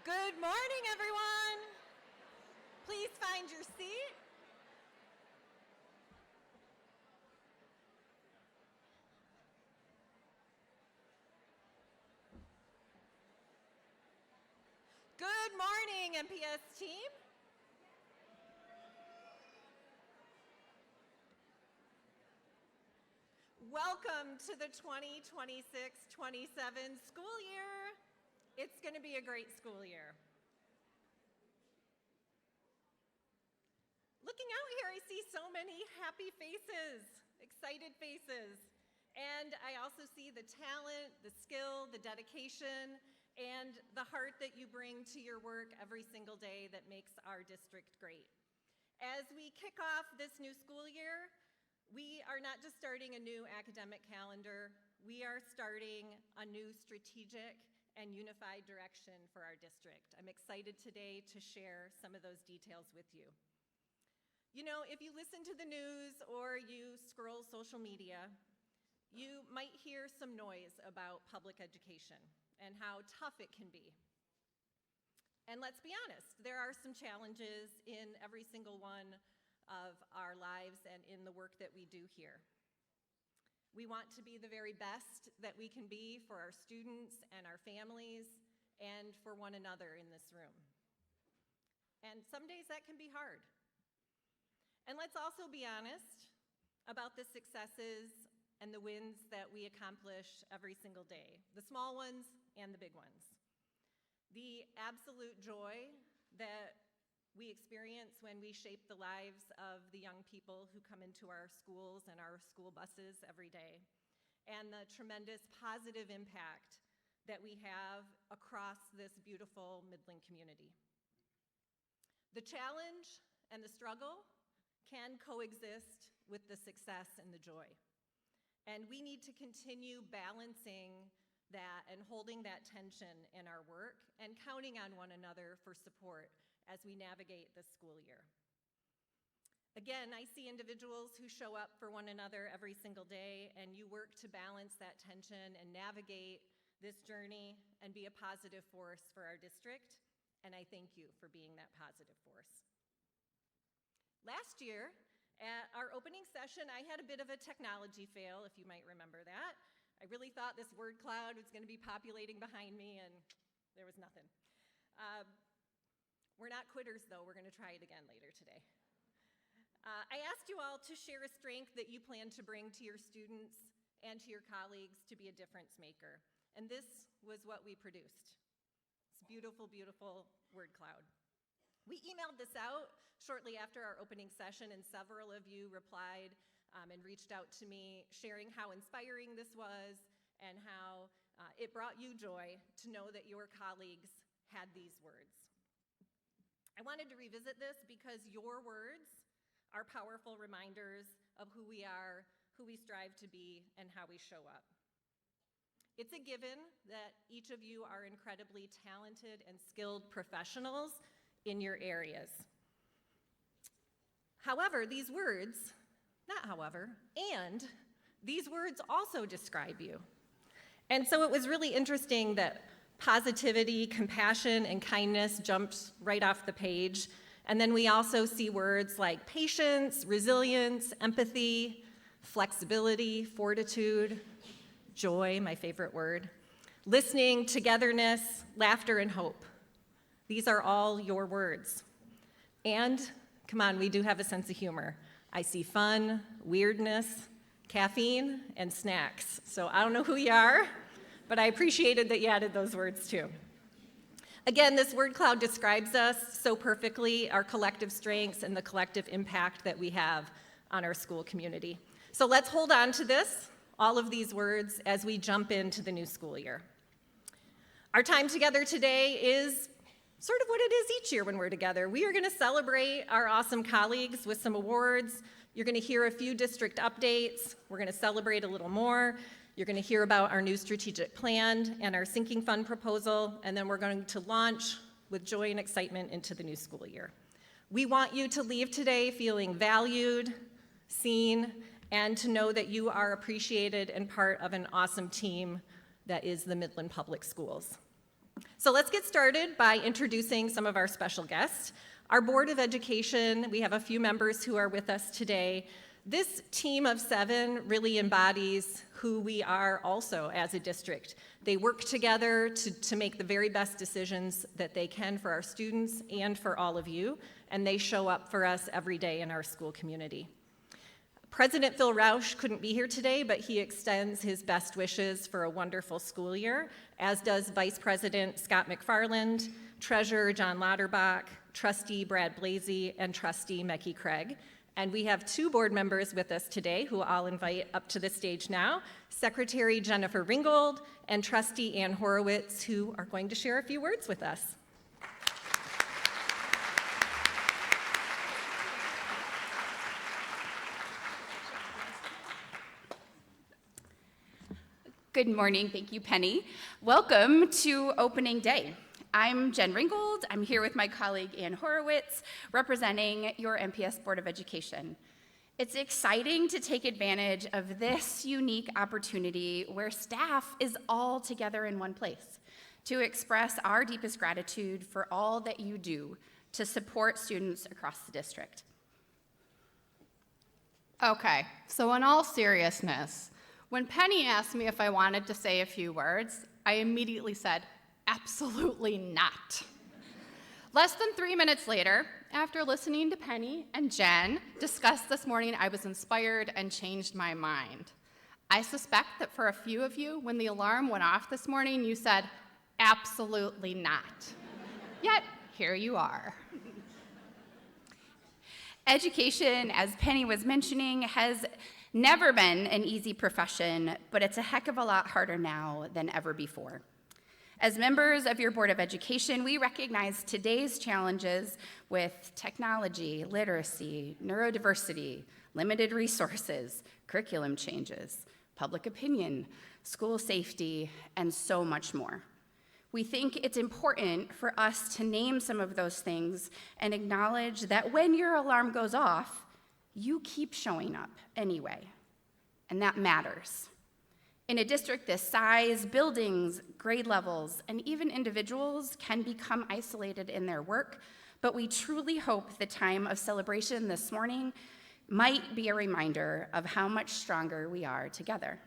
Good morning, everyone. Please find your seat. Good morning, MPS team. Welcome to the 2026-27 school year. It's going to be a great school year. Looking out here, I see so many happy faces, excited faces. And I also see the talent, the skill, the dedication, and the heart that you bring to your work every single day that makes our district great. As we kick off this new school year, we are not just starting a new academic calendar, we are starting a new strategic and unified direction for our district. I'm excited today to share some of those details with you. You know, if you listen to the news or you scroll social media, you might hear some noise about public education and how tough it can be. And let's be honest, there are some challenges in every single one of our lives and in the work that we do here. We want to be the very best that we can be for our students and our families and for one another in this room. And some days that can be hard. And let's also be honest about the successes and the wins that we accomplish every single day, the small ones and the big ones. The absolute joy that we experience when we shape the lives of the young people who come into our schools and our school buses every day, and the tremendous positive impact that we have across this beautiful Midland community. The challenge and the struggle can coexist with the success and the joy. And we need to continue balancing that and holding that tension in our work and counting on one another for support as we navigate this school year. Again, I see individuals who show up for one another every single day, and you work to balance that tension and navigate this journey and be a positive force for our district, and I thank you for being that positive force. Last year, at our opening session, I had a bit of a technology fail, if you might remember that. I really thought this word cloud was going to be populating behind me, and there was nothing. We're not quitters, though. We're going to try it again later today. I asked you all to share a strength that you plan to bring to your students and to your colleagues to be a difference maker, and this was what we produced. It's a beautiful, beautiful word cloud. We emailed this out shortly after our opening session, and several of you replied and reached out to me, sharing how inspiring this was and how it brought you joy to know that your colleagues had these words. I wanted to revisit this because your words are powerful reminders of who we are, who we strive to be, and how we show up. It's a given that each of you are incredibly talented and skilled professionals in your areas. However, these words also describe you. And so it was really interesting that positivity, compassion, and kindness jumped right off the page. And then we also see words like patience, resilience, empathy, flexibility, fortitude, joy, my favorite word, listening, togetherness, laughter, and hope. These are all your words. And, come on, we do have a sense of humor. I see fun, weirdness, caffeine, and snacks. So I don't know who you are, but I appreciated that you added those words too. Again, this word cloud describes us so perfectly, our collective strengths and the collective impact that we have on our school community. So let's hold on to this, all of these words, as we jump into the new school year. Our time together today is sort of what it is each year when we're together. We are going to celebrate our awesome colleagues with some awards. You're going to hear a few district updates. We're going to celebrate a little more. You're going to hear about our new strategic plan and our sinking fund proposal, and then we're going to launch with joy and excitement into the new school year. We want you to leave today feeling valued, seen, and to know that you are appreciated and part of an awesome team that is the Midland Public Schools. So let's get started by introducing some of our special guests. Our Board of Education, we have a few members who are with us today. This team of 7 really embodies who we are also as a district. They work together to make the very best decisions that they can for our students and for all of you, and they show up for us every day in our school community. President Phil Rausch couldn't be here today, but he extends his best wishes for a wonderful school year, as does Vice President Scott McFarland, Treasurer John Lauterbach, Trustee Brad Blasey, and Trustee Mecky Craig. And we have 2 board members with us today who I'll invite up to the stage now, Secretary Jennifer Ringgold and Trustee Ann Horowitz, who are going to share a few words with us. Good morning, thank you, Penny. Welcome to opening day. I'm Jen Ringgold. I'm here with my colleague Ann Horowitz, representing your MPS Board of Education. It's exciting to take advantage of this unique opportunity where staff is all together in one place to express our deepest gratitude for all that you do to support students across the district. Okay, so in all seriousness, when Penny asked me if I wanted to say a few words, I immediately said, absolutely not. Less than 3 minutes later, after listening to Penny and Jen discuss this morning, I was inspired and changed my mind. I suspect that for a few of you, when the alarm went off this morning, you said, absolutely not. Yet, here you are. Education, as Penny was mentioning, has never been an easy profession, but it's a heck of a lot harder now than ever before. As members of your Board of Education, we recognize today's challenges with technology, literacy, neurodiversity, limited resources, curriculum changes, public opinion, school safety, and so much more. We think it's important for us to name some of those things and acknowledge that when your alarm goes off, you keep showing up anyway, and that matters. In a district this size, buildings, grade levels, and even individuals can become isolated in their work, but we truly hope the time of celebration this morning might be a reminder of how much stronger we are together.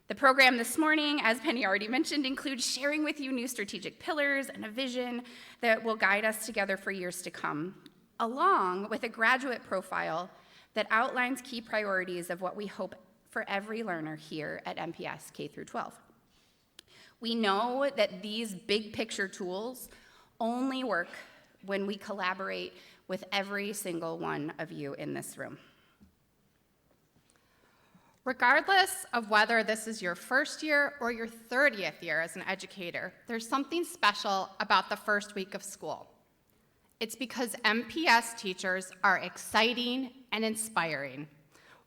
The program this morning, as Penny already mentioned, includes sharing with you new strategic pillars and a vision that will guide us together for years to come, along with a graduate profile that outlines key priorities of what we hope for every learner here at MPS K through 12. We know that these big picture tools only work when we collaborate with every single one of you in this room. Regardless of whether this is your first year or your 30th year as an educator, there's something special about the first week of school. It's because MPS teachers are exciting and inspiring.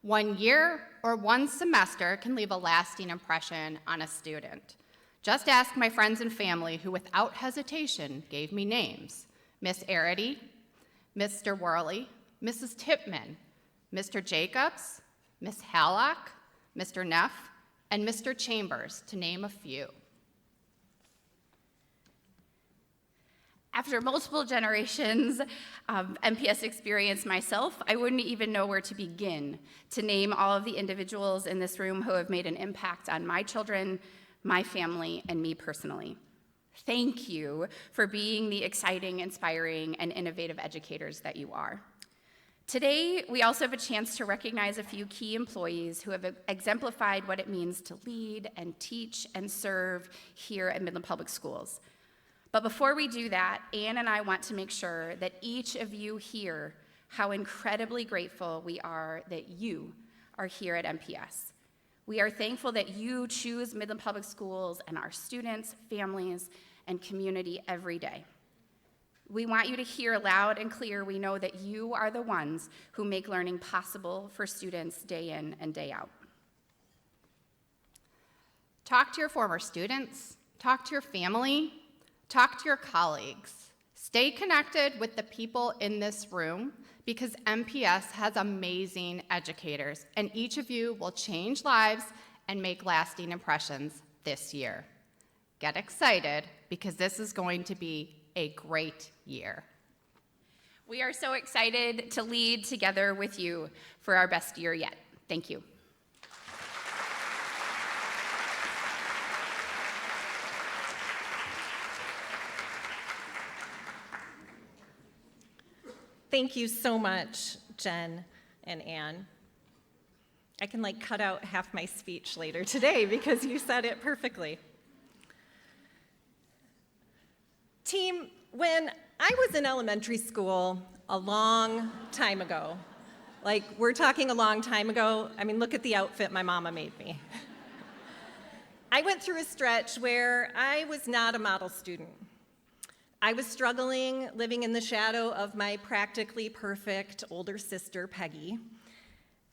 1 year or 1 semester can leave a lasting impression on a student. Just ask my friends and family who without hesitation gave me names. Miss Arity, Mr. Worley, Mrs. Tipman, Mr. Jacobs, Miss Hallock, Mr. Neff, and Mr. Chambers, to name a few. After multiple generations of MPS experience myself, I wouldn't even know where to begin to name all of the individuals in this room who have made an impact on my children, my family, and me personally. Thank you for being the exciting, inspiring, and innovative educators that you are. Today, we also have a chance to recognize a few key employees who have exemplified what it means to lead and teach and serve here at Midland Public Schools. But before we do that, Ann and I want to make sure that each of you hear how incredibly grateful we are that you are here at MPS. We are thankful that you choose Midland Public Schools and our students, families, and community every day. We want you to hear loud and clear we know that you are the ones who make learning possible for students day in and day out. Talk to your former students, talk to your family, talk to your colleagues. Stay connected with the people in this room because MPS has amazing educators, and each of you will change lives and make lasting impressions this year. get excited because this is going to be a great year. We are so excited to lead together with you for our best year yet. Thank you. Thank you so much, Jen and Ann. I can cut out half my speech later today because you said it perfectly. Team, when I was in elementary school a long time ago, we're talking a long time ago, look at the outfit my mama made me. I went through a stretch where I was not a model student. I was struggling, living in the shadow of my practically perfect older sister, Peggy.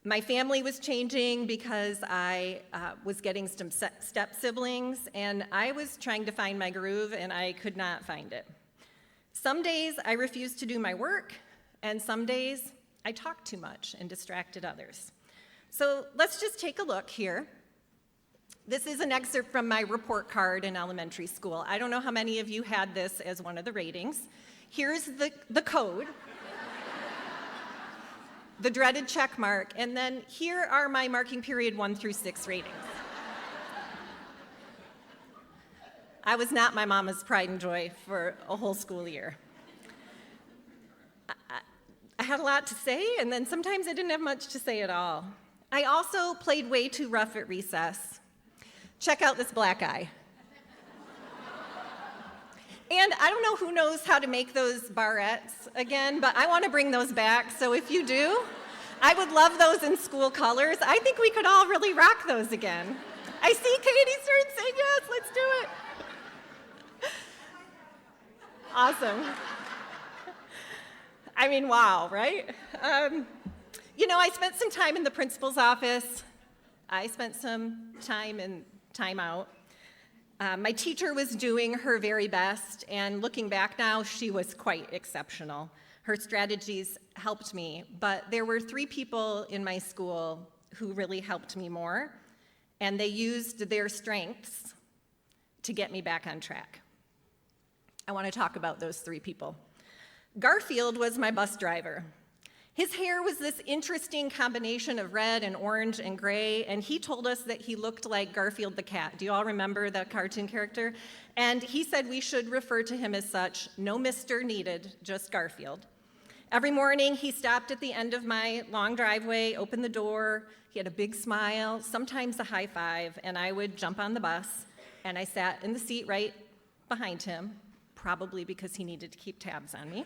My family was changing because I was getting some step siblings, and I was trying to find my groove, and I could not find it. Some days I refused to do my work, and some days I talked too much and distracted others. So let's just take a look here. This is an excerpt from my report card in elementary school. I don't know how many of you had this as one of the ratings. Here's the code, the dreaded check mark, and then here are my marking period 1 through 6 ratings. I was not my mama's pride and joy for a whole school year. I had a lot to say, and then sometimes I didn't have much to say at all. I also played way too rough at recess. Check out this black eye. And I don't know who knows how to make those barrettes again, but I want to bring those back. So if you do, I would love those in school colors. I think we could all really rock those again. I see Katie starting saying yes, let's do it. Awesome. Wow, right? I spent some time in the principal's office. I spent some time in timeout. My teacher was doing her very best, and looking back now, she was quite exceptional. Her strategies helped me, but there were 3 people in my school who really helped me more, and they used their strengths to get me back on track. I want to talk about those 3 people. Garfield was my bus driver. His hair was this interesting combination of red and orange and gray, and he told us that he looked like Garfield the cat. Do you all remember that cartoon character? And he said we should refer to him as such, no Mr. needed, just Garfield. Every morning, he stopped at the end of my long driveway, opened the door, he had a big smile, sometimes a high five, and I would jump on the bus, and I sat in the seat right behind him, probably because he needed to keep tabs on me.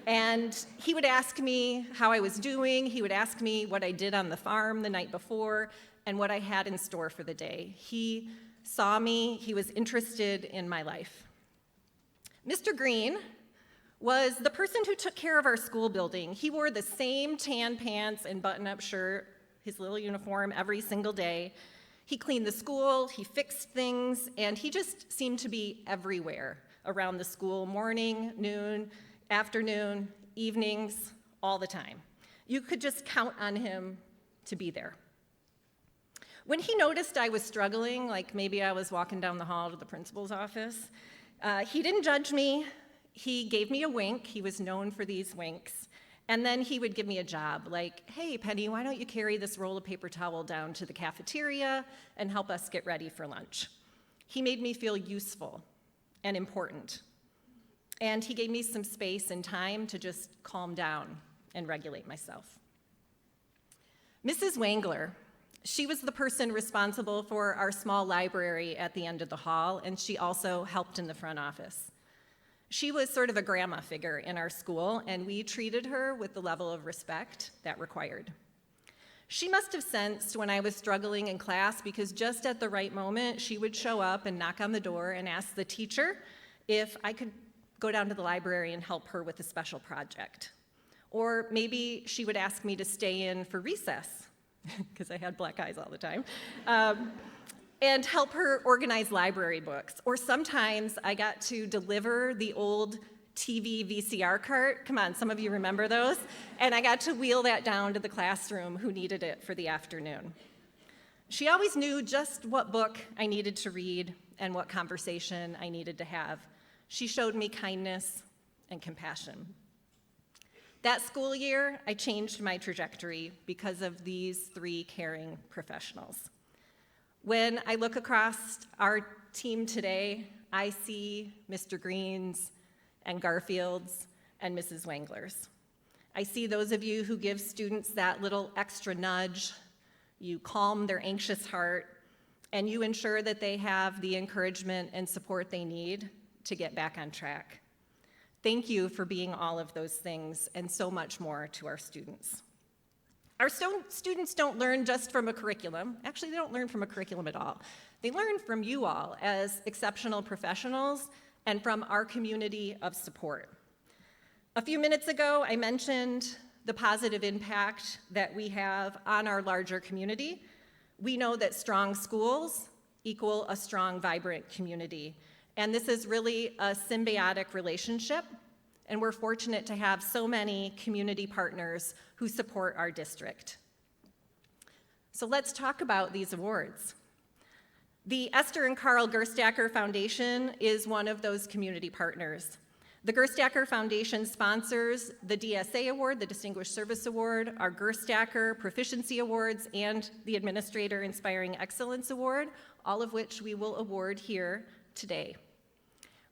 And he would ask me how I was doing. He would ask me what I did on the farm the night before and what I had in store for the day. He saw me. He was interested in my life. Mr. Green was the person who took care of our school building. He wore the same tan pants and button-up shirt, his little uniform, every single day. He cleaned the school, he fixed things, and he just seemed to be everywhere around the school, morning, noon, afternoon, evenings, all the time. You could just count on him to be there. When he noticed I was struggling, maybe I was walking down the hall to the principal's office, he didn't judge me. He gave me a wink. He was known for these winks. And then he would give me a job, hey, Penny, why don't you carry this roll of paper towel down to the cafeteria and help us get ready for lunch? He made me feel useful and important. And he gave me some space and time to just calm down and regulate myself. Mrs. Wangler, she was the person responsible for our small library at the end of the hall, and she also helped in the front office. She was sort of a grandma figure in our school, and we treated her with the level of respect that required. She must have sensed when I was struggling in class, because just at the right moment, she would show up and knock on the door and ask the teacher if I could go down to the library and help her with a special project. Or maybe she would ask me to stay in for recess, because I had black eyes all the time, and help her organize library books. Or sometimes I got to deliver the old TV VCR cart. Come on, some of you remember those? And I got to wheel that down to the classroom who needed it for the afternoon. She always knew just what book I needed to read and what conversation I needed to have. She showed me kindness and compassion. That school year, I changed my trajectory because of these three caring professionals. When I look across our team today, I see Mr. Greens and Garfields and Mrs. Wanglers. I see those of you who give students that little extra nudge, you calm their anxious heart, and you ensure that they have the encouragement and support they need to get back on track. Thank you for being all of those things and so much more to our students. Our students don't learn just from a curriculum. Actually, they don't learn from a curriculum at all. They learn from you all as exceptional professionals and from our community of support. A few minutes ago, I mentioned the positive impact that we have on our larger community. We know that strong schools equal a strong, vibrant community. And this is really a symbiotic relationship, and we're fortunate to have so many community partners who support our district. So let's talk about these awards. The Esther and Carl Gerstacker Foundation is one of those community partners. The Gerstacker Foundation sponsors the DSA Award, the Distinguished Service Award, our Gerstacker Proficiency Awards, and the Administrator Inspiring Excellence Award, all of which we will award here today.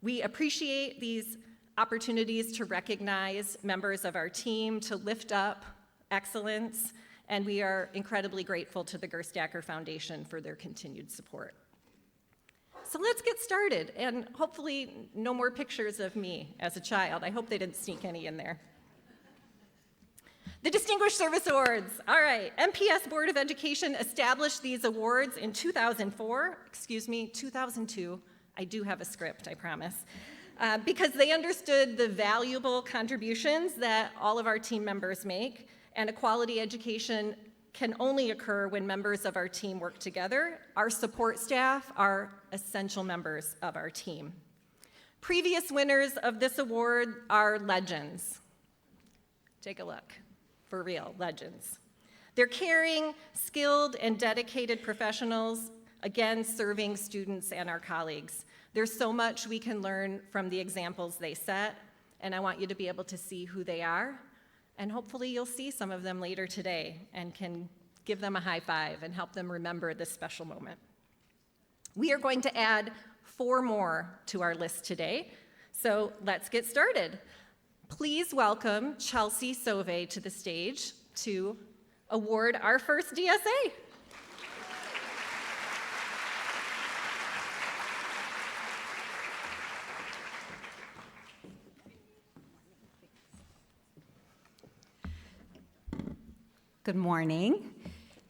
We appreciate these opportunities to recognize members of our team, to lift up excellence, and we are incredibly grateful to the Gerstacker Foundation for their continued support. So let's get started, and hopefully no more pictures of me as a child. I hope they didn't sneak any in there. The Distinguished Service Awards. All right, MPS Board of Education established these awards in 2002. I do have a script, I promise. Because they understood the valuable contributions that all of our team members make, and a quality education can only occur when members of our team work together. Our support staff are essential members of our team. Previous winners of this award are legends. Take a look, for real, legends. They're caring, skilled, and dedicated professionals, again, serving students and our colleagues. There's so much we can learn from the examples they set, and I want you to be able to see who they are. And hopefully you'll see some of them later today and can give them a high five and help them remember this special moment. We are going to add 4 more to our list today, so let's get started. Please welcome Chelsea Sauvé to the stage to award our first DSA. Good morning.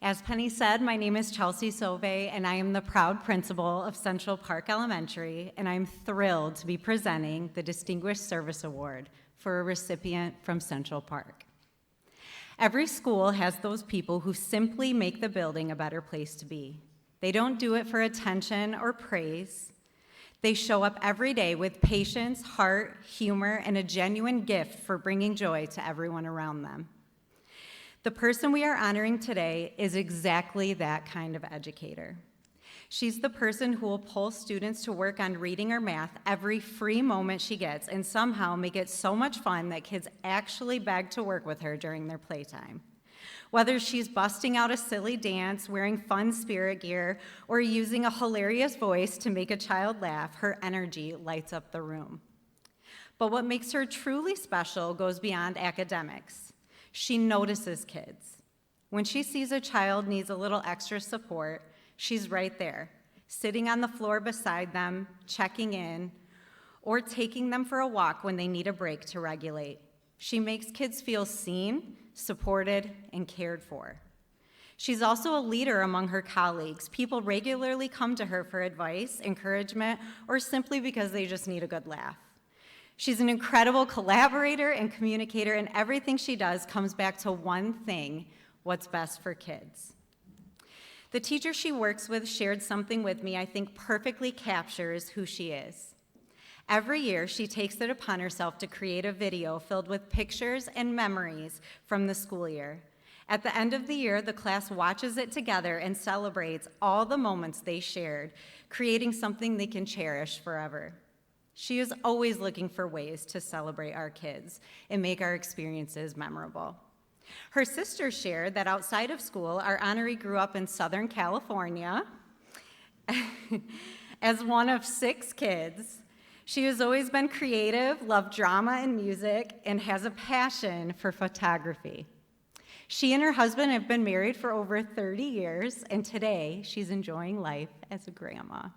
As Penny said, my name is Chelsea Sauvé, and I am the proud principal of Central Park Elementary, and I'm thrilled to be presenting the Distinguished Service Award for a recipient from Central Park. Every school has those people who simply make the building a better place to be. They don't do it for attention or praise. They show up every day with patience, heart, humor, and a genuine gift for bringing joy to everyone around them. The person we are honoring today is exactly that kind of educator. She's the person who will pull students to work on reading or math every free moment she gets and somehow make it so much fun that kids actually beg to work with her during their playtime. Whether she's busting out a silly dance, wearing fun spirit gear, or using a hilarious voice to make a child laugh, her energy lights up the room. But what makes her truly special goes beyond academics. She notices kids. When she sees a child needs a little extra support, she's right there, sitting on the floor beside them, checking in, or taking them for a walk when they need a break to regulate. She makes kids feel seen, supported, and cared for. She's also a leader among her colleagues. People regularly come to her for advice, encouragement, or simply because they just need a good laugh. She's an incredible collaborator and communicator, and everything she does comes back to one thing: what's best for kids. The teacher she works with shared something with me I think perfectly captures who she is. Every year, she takes it upon herself to create a video filled with pictures and memories from the school year. At the end of the year, the class watches it together and celebrates all the moments they shared, creating something they can cherish forever. She is always looking for ways to celebrate our kids and make our experiences memorable. Her sister shared that outside of school, our honoree grew up in Southern California. As one of 6 kids, she has always been creative, loved drama and music, and has a passion for photography. She and her husband have been married for over 30 years, and today she's enjoying life as a grandma.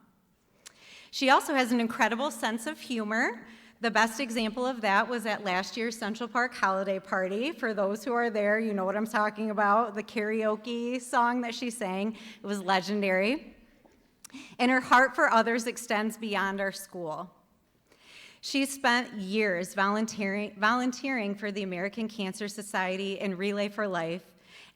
She also has an incredible sense of humor. The best example of that was at last year's Central Park holiday party. For those who are there, you know what I'm talking about. The karaoke song that she sang, it was legendary. And her heart for others extends beyond our school. She spent years volunteering for the American Cancer Society and Relay for Life,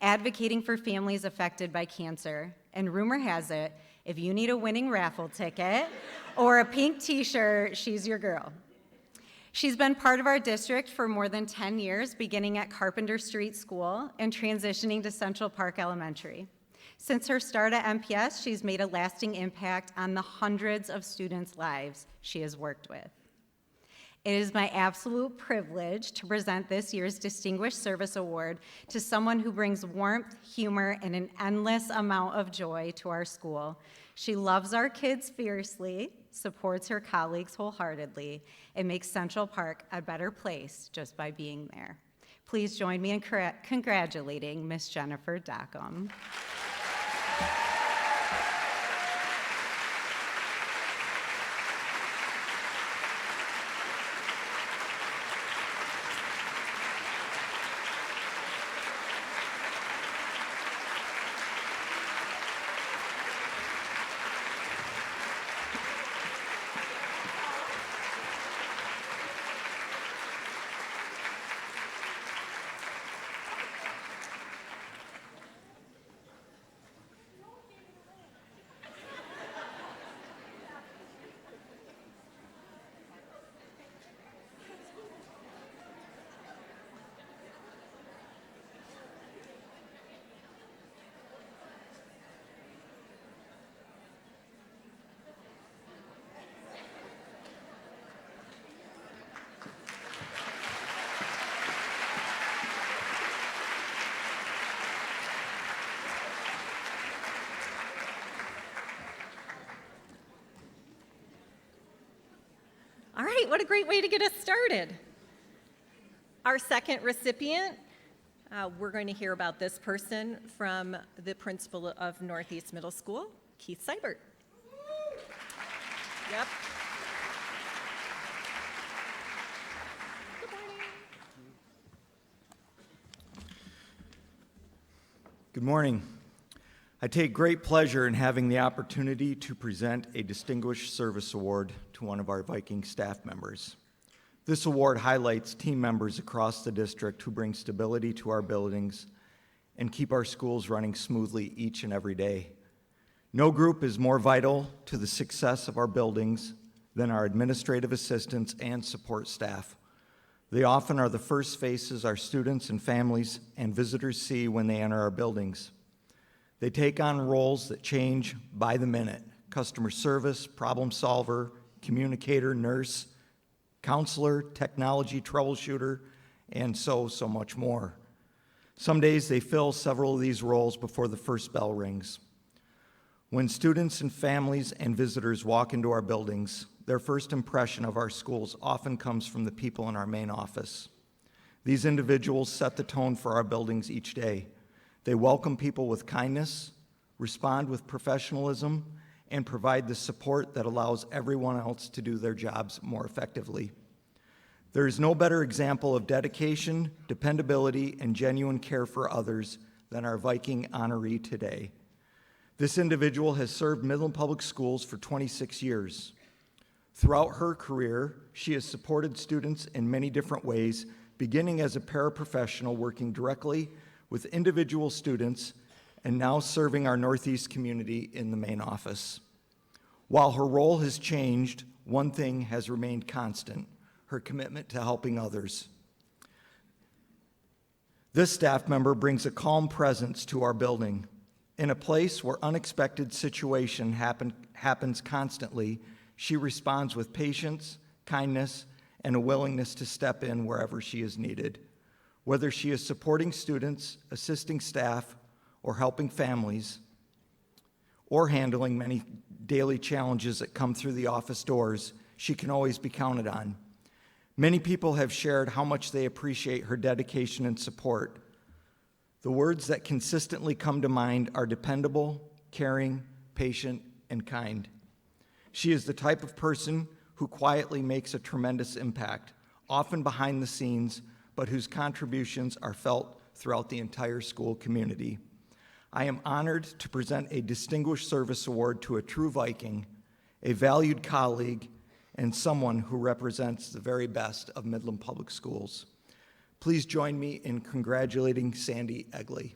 advocating for families affected by cancer. And rumor has it, if you need a winning raffle ticket or a pink t-shirt, she's your girl. She's been part of our district for more than 10 years, beginning at Carpenter Street School and transitioning to Central Park Elementary. Since her start at MPS, she's made a lasting impact on the hundreds of students' lives she has worked with. It is my absolute privilege to present this year's Distinguished Service Award to someone who brings warmth, humor, and an endless amount of joy to our school. She loves our kids fiercely, supports her colleagues wholeheartedly, and makes Central Park a better place just by being there. Please join me in congratulating Miss Jennifer Dockham. All right, what a great way to get us started. Our second recipient, we're going to hear about this person from the principal of Northeast Middle School, Keith Seibert. Yep. Good morning. Good morning. I take great pleasure in having the opportunity to present a Distinguished Service Award to one of our Viking staff members. This award highlights team members across the district who bring stability to our buildings and keep our schools running smoothly each and every day. No group is more vital to the success of our buildings than our administrative assistants and support staff. They often are the first faces our students and families and visitors see when they enter our buildings. They take on roles that change by the minute: customer service, problem solver, communicator, nurse, counselor, technology troubleshooter, and so much more. Some days they fill several of these roles before the first bell rings. When students and families and visitors walk into our buildings, their first impression of our schools often comes from the people in our main office. These individuals set the tone for our buildings each day. They welcome people with kindness, respond with professionalism, and provide the support that allows everyone else to do their jobs more effectively. There is no better example of dedication, dependability, and genuine care for others than our Viking honoree today. This individual has served Midland Public Schools for 26 years. Throughout her career, she has supported students in many different ways, beginning as a paraprofessional working directly with individual students and now serving our Northeast community in the main office. While her role has changed, one thing has remained constant: her commitment to helping others. This staff member brings a calm presence to our building. In a place where unexpected situation happens constantly, she responds with patience, kindness, and a willingness to step in wherever she is needed. Whether she is supporting students, assisting staff, or helping families, or handling many daily challenges that come through the office doors, she can always be counted on. Many people have shared how much they appreciate her dedication and support. The words that consistently come to mind are dependable, caring, patient, and kind. She is the type of person who quietly makes a tremendous impact, often behind the scenes, but whose contributions are felt throughout the entire school community. I am honored to present a Distinguished Service Award to a true Viking, a valued colleague, and someone who represents the very best of Midland Public Schools. Please join me in congratulating Sandy Egley.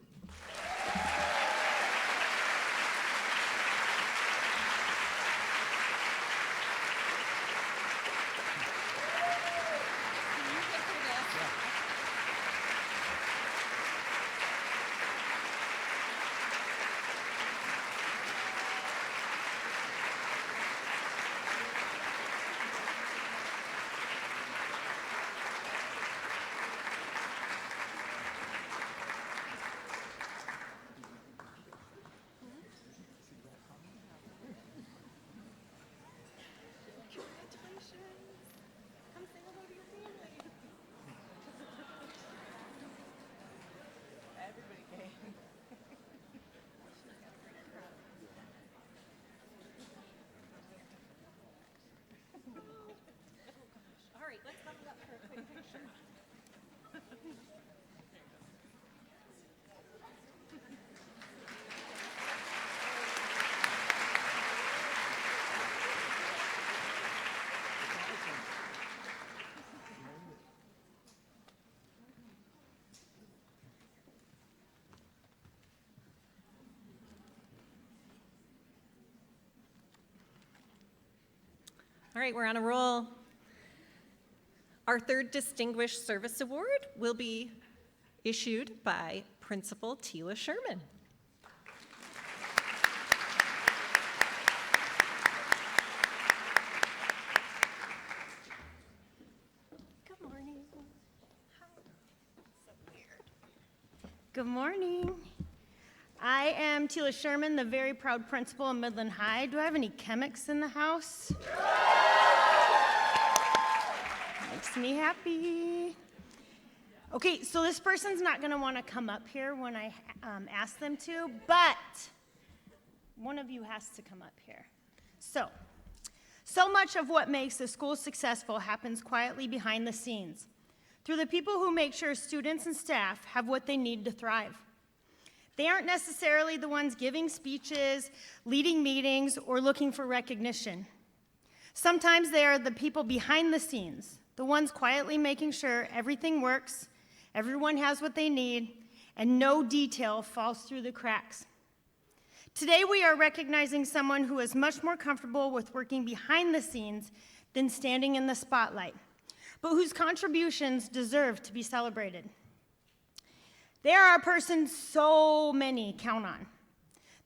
All right, let's huddle up for a quick picture. All right, we're on a roll. Our third Distinguished Service Award will be issued by Principal Tila Sherman. Good morning. So weird. Good morning. I am Tila Sherman, the very proud principal of Midland High. Do I have any chemics in the house? Makes me happy. Okay, so this person's not going to want to come up here when I ask them to, but one of you has to come up here. So much of what makes a school successful happens quietly behind the scenes, through the people who make sure students and staff have what they need to thrive. They aren't necessarily the ones giving speeches, leading meetings, or looking for recognition. Sometimes they are the people behind the scenes, the ones quietly making sure everything works, everyone has what they need, and no detail falls through the cracks. Today we are recognizing someone who is much more comfortable with working behind the scenes than standing in the spotlight, but whose contributions deserve to be celebrated. They are a person so many count on.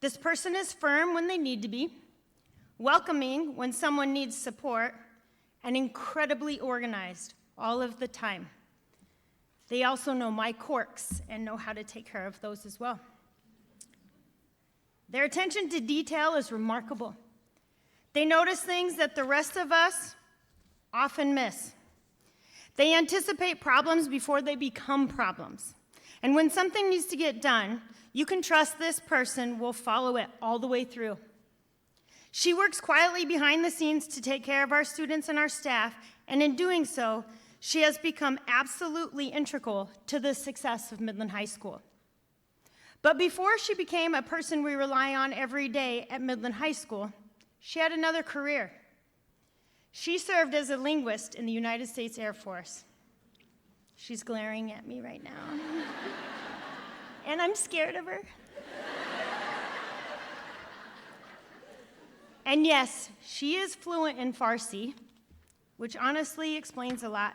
This person is firm when they need to be, welcoming when someone needs support, and incredibly organized all of the time. They also know my quirks and know how to take care of those as well. Their attention to detail is remarkable. They notice things that the rest of us often miss. They anticipate problems before they become problems. And when something needs to get done, you can trust this person will follow it all the way through. She works quietly behind the scenes to take care of our students and our staff, and in doing so, she has become absolutely integral to the success of Midland High School. But before she became a person we rely on every day at Midland High School, she had another career. She served as a linguist in the United States Air Force. She's glaring at me right now. And I'm scared of her. And yes, she is fluent in Farsi, which honestly explains a lot.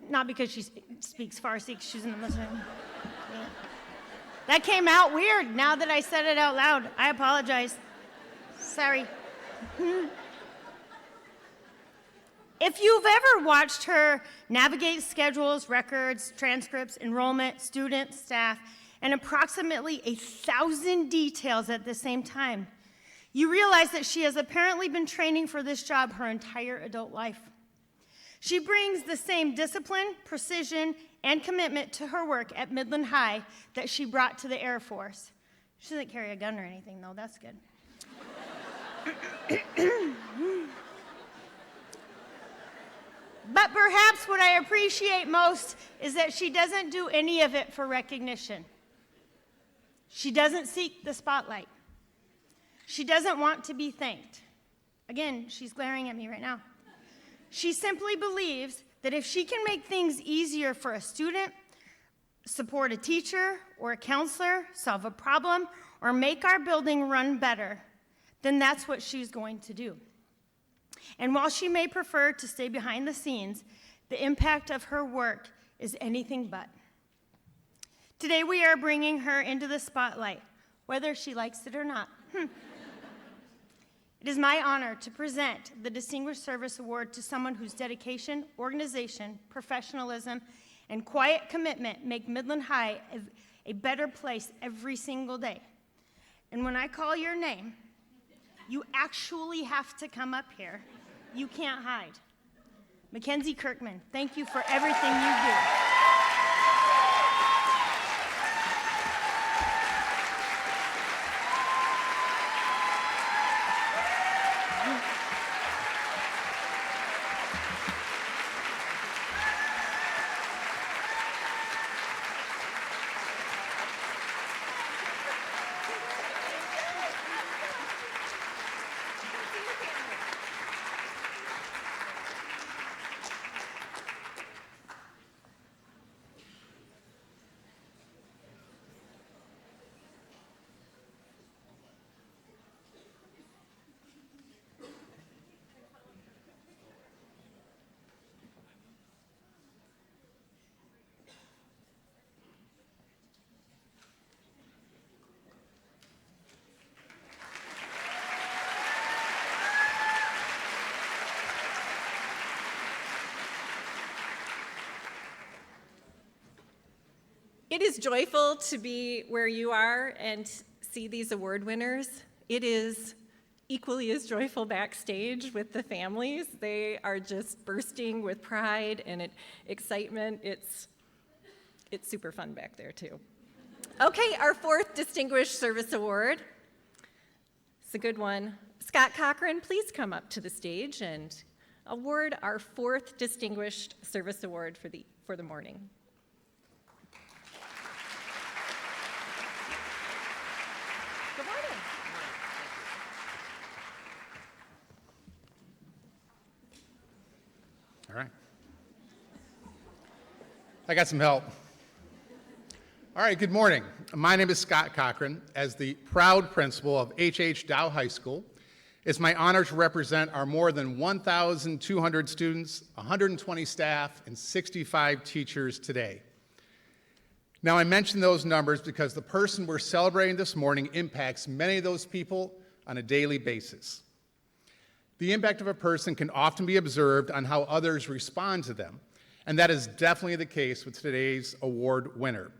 not because she speaks Farsi, 'cause she's in the Muslim. Yeah. That came out weird now that I said it out loud. I apologize. Sorry. If you've ever watched her navigate schedules, records, transcripts, enrollment, students, staff, and approximately 1,000 details at the same time, you realize that she has apparently been training for this job her entire adult life. She brings the same discipline, precision, and commitment to her work at Midland High that she brought to the Air Force. She doesn't carry a gun or anything, though. That's good. But perhaps what I appreciate most is that she doesn't do any of it for recognition. She doesn't seek the spotlight. She doesn't want to be thanked. Again, she's glaring at me right now. She simply believes that if she can make things easier for a student, support a teacher or a counselor, solve a problem, or make our building run better, then that's what she's going to do. And while she may prefer to stay behind the scenes, the impact of her work is anything but. Today we are bringing her into the spotlight, whether she likes it or not. It is my honor to present the Distinguished Service Award to someone whose dedication, organization, professionalism, and quiet commitment make Midland High a better place every single day. And when I call your name, you actually have to come up here. You can't hide. Mackenzie Kirkman, thank you for everything you do. It is joyful to be where you are and see these award winners. It is equally as joyful backstage with the families. They are just bursting with pride and excitement. It's super fun back there too. Okay, our fourth Distinguished Service Award. It's a good one. Scott Cochran, please come up to the stage and award our fourth Distinguished Service Award for the morning. Good morning. All right. I got some help. All right, good morning. My name is Scott Cochran. As the proud principal of H.H. Dow High School, it's my honor to represent our more than 1,200 students, 120 staff, and 65 teachers today. Now, I mention those numbers because the person we're celebrating this morning impacts many of those people on a daily basis. The impact of a person can often be observed on how others respond to them, and that is definitely the case with today's award winner.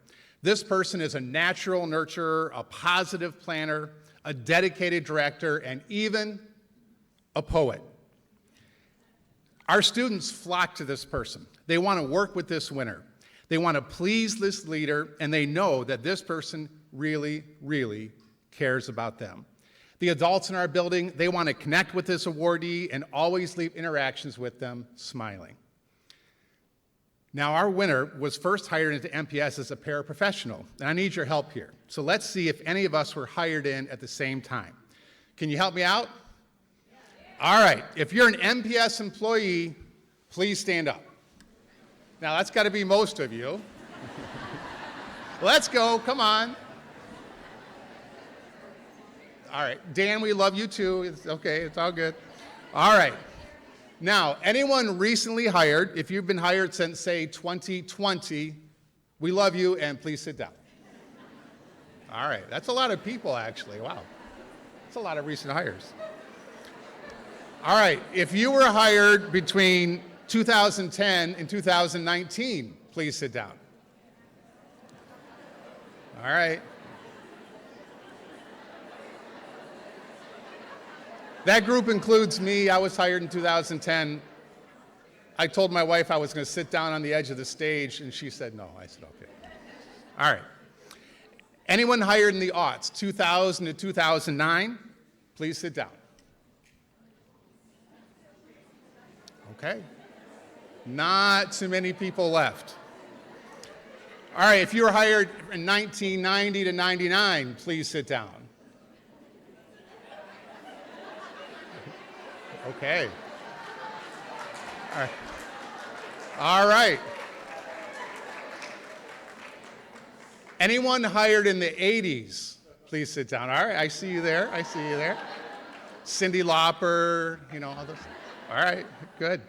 This person is a natural nurturer, a positive planner, a dedicated director, and even a poet. Our students flock to this person. They want to work with this winner. They want to please this leader, and they know that this person really, really cares about them. The adults in our building, they want to connect with this awardee and always leave interactions with them smiling. Now, our winner was first hired into MPS as a paraprofessional, and I need your help here. So let's see if any of us were hired in at the same time. Can you help me out? All right, if you're an MPS employee, please stand up. Now, that's got to be most of you. Let's go, come on. All right, Dan, we love you too. It's okay, it's all good. All right. Now, anyone recently hired, if you've been hired since, say, 2020, we love you, and please sit down. All right, that's a lot of people, actually. Wow. That's a lot of recent hires. All right, if you were hired between 2010 and 2019, please sit down. All right. That group includes me. I was hired in 2010. I told my wife I was going to sit down on the edge of the stage, and she said no. I said, okay. All right. Anyone hired in the aughts, 2000 to 2009, please sit down. Okay. Not too many people left. All right, if you were hired in 1990 to 99, please sit down. Okay. All right. All right. Anyone hired in the 80s, please sit down. All right, I see you there. I see you there. Cyndi Lauper, all those. All right, good.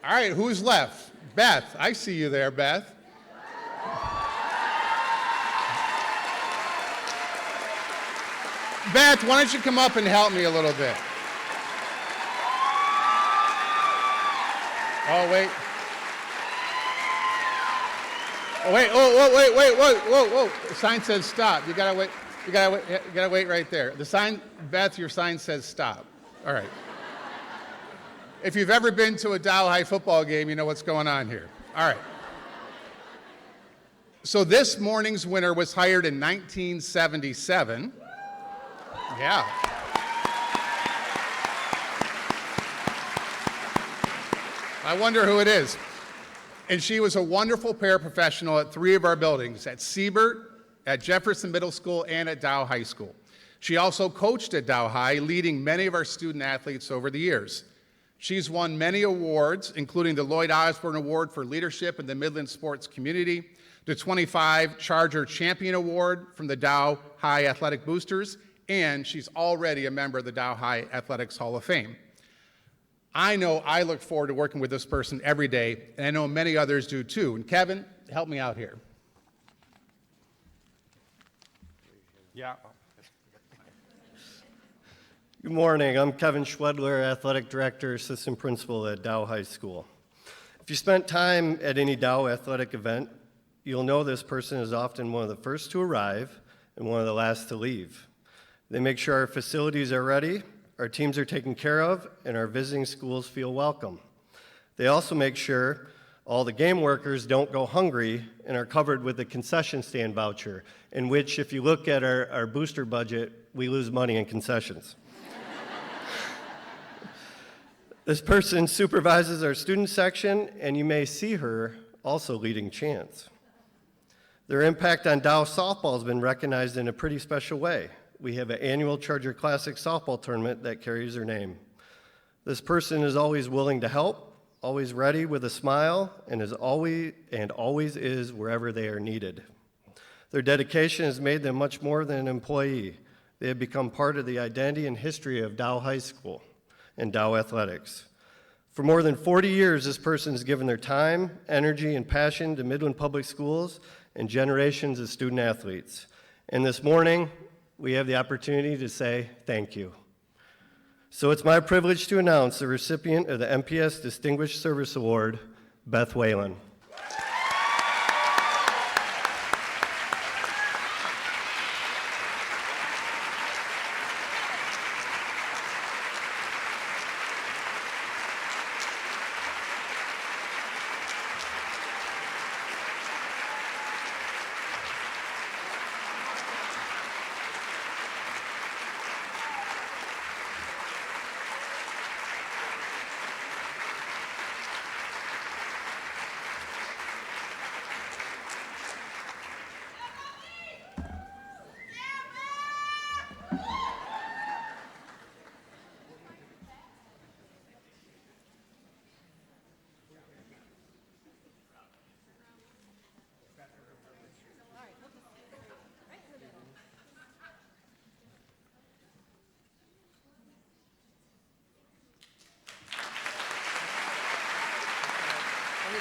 All right, who's left? Beth, I see you there, Beth. Beth, why don't you come up and help me a little bit? Oh, wait. Oh, wait, whoa. The sign says stop. You gotta wait right there. The sign, Beth, your sign says stop. All right. If you've ever been to a Dow High football game, you know what's going on here. All right. So this morning's winner was hired in 1977. Yeah. I wonder who it is. And she was a wonderful paraprofessional at 3 of our buildings, at Siebert, at Jefferson Middle School, and at Dow High School. She also coached at Dow High, leading many of our student athletes over the years. She's won many awards, including the Lloyd Osborne Award for Leadership in the Midland sports community, the 25 Charger Champion Award from the Dow High Athletic Boosters, and she's already a member of the Dow High Athletics Hall of Fame. I know I look forward to working with this person every day, and I know many others do too. And Kevin, help me out here. Yeah. Good morning. I'm Kevin Schwedler, Athletic Director, Assistant Principal at Dow High School. If you spent time at any Dow athletic event, you'll know this person is often one of the first to arrive and one of the last to leave. They make sure our facilities are ready, our teams are taken care of, and our visiting schools feel welcome. They also make sure all the game workers don't go hungry and are covered with a concession stand voucher, in which, if you look at our booster budget, we lose money in concessions. This person supervises our student section, and you may see her also leading chants. Their impact on Dow softball has been recognized in a pretty special way. We have an annual Charger Classic softball tournament that carries her name. This person is always willing to help, always ready with a smile, and always is wherever they are needed. Their dedication has made them much more than an employee. They have become part of the identity and history of Dow High School and Dow Athletics. For more than 40 years, this person has given their time, energy, and passion to Midland Public Schools and generations of student athletes. And this morning, we have the opportunity to say thank you. So it's my privilege to announce the recipient of the MPS Distinguished Service Award, Beth Whalen.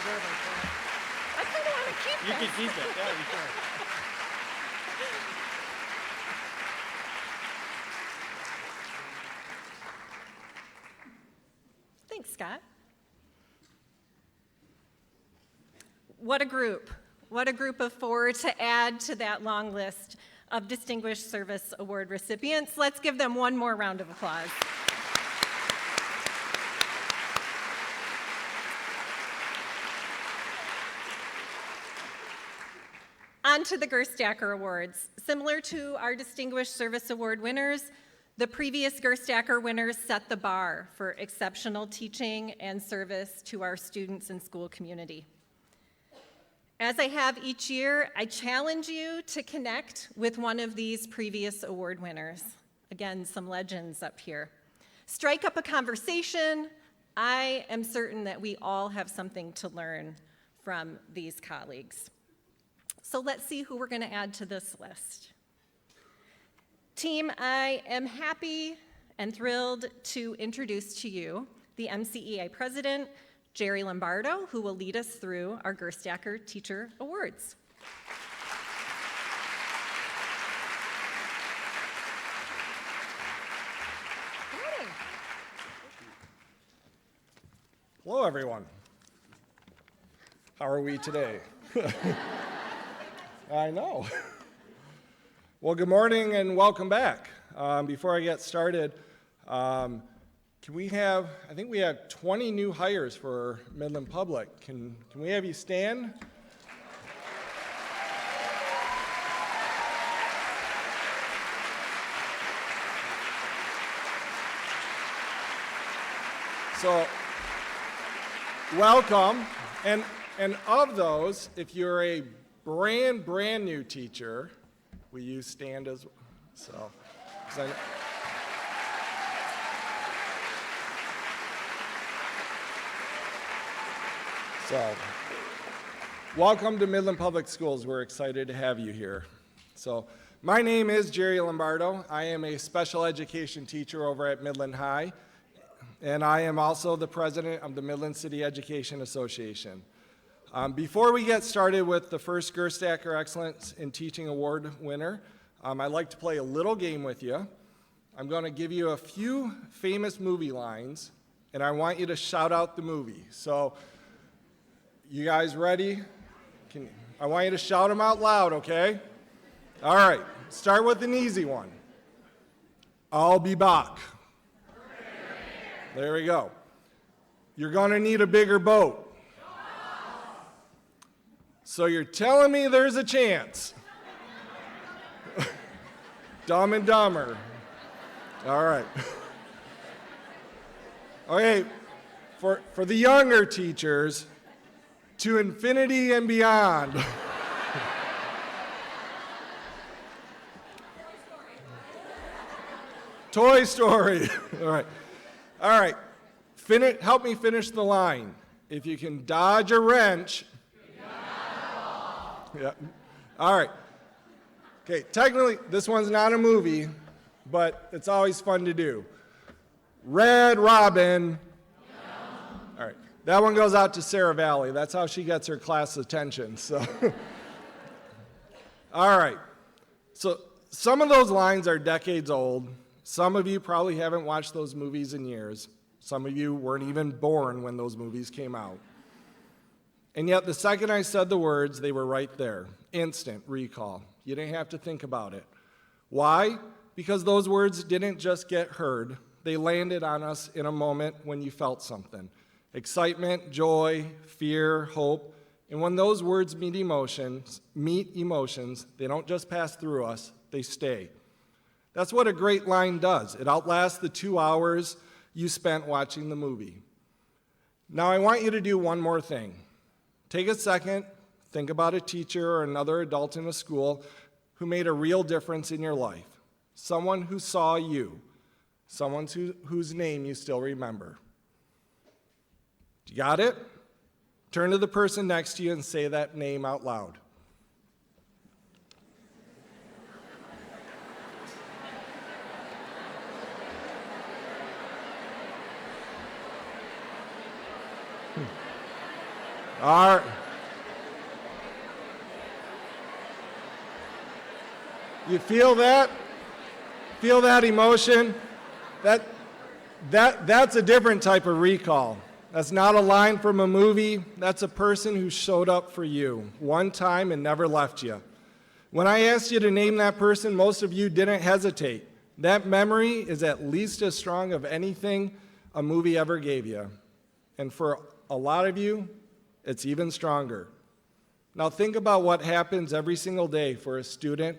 I kind of want to keep You this. can keep it, yeah, you can. Thanks, Scott. What a group. What a group of four to add to that long list of Distinguished Service Award recipients. Let's give them one more round of applause. On to the Gerstacker Awards. Similar to our Distinguished Service Award winners, the previous Gerstacker winners set the bar for exceptional teaching and service to our students and school community. As I have each year, I challenge you to connect with one of these previous award winners. Again, some legends up here. Strike up a conversation. I am certain that we all have something to learn from these colleagues. So let's see who we're going to add to this list. Team, I am happy and thrilled to introduce to you the MCEA President, Jerry Lombardo, who will lead us through our Gerstacker Teacher Awards. Good morning. Hello, everyone. How are we today? I know. Well, good morning and welcome back. Before I get started, can we have, I think we have 20 new hires for Midland Public. Can we have you stand? So, welcome. And of those, if you're a brand new teacher, will you stand as well? So, welcome to Midland Public Schools. We're excited to have you here. So, my name is Jerry Lombardo. I am a special education teacher over at Midland High, and I am also the president of the Midland City Education Association. Before we get started with the first Gerstacker Excellence in Teaching Award winner, I'd like to play a little game with you. I'm going to give you a few famous movie lines, and I want you to shout out the movie. So, you guys ready? I want you to shout them out loud, okay? All right, start with an easy one. I'll be back. There we go. You're going to need a bigger boat. So you're telling me there's a chance. Dumb and Dumber. All right. Okay, for the younger teachers, to infinity and beyond. Toy Story. All right. All right. Help me finish the line. If you can dodge a wrench. Yeah. All right. Okay, technically, this one's not a movie, but it's always fun to do. Red Robin. All right. That one goes out to Sarah Valley. That's how she gets her class attention. So, all right. So some of those lines are decades old. Some of you probably haven't watched those movies in years. Some of you weren't even born when those movies came out. And yet the second I said the words, they were right there. Instant recall. You didn't have to think about it. Why? Because those words didn't just get heard. They landed on us in a moment when you felt something. Excitement, joy, fear, hope. And when those words meet emotions, they don't just pass through us, they stay. That's what a great line does. It outlasts the 2 hours you spent watching the movie. Now I want you to do one more thing. Take a second, think about a teacher or another adult in a school who made a real difference in your life. Someone who saw you. Someone whose name you still remember. You got it? Turn to the person next to you and say that name out loud. All right. You feel that? Feel that emotion? That's a different type of recall. That's not a line from a movie. That's a person who showed up for you one time and never left you. When I asked you to name that person, most of you didn't hesitate. That memory is at least as strong of anything a movie ever gave you. And for a lot of you, it's even stronger. Now think about what happens every single day for a student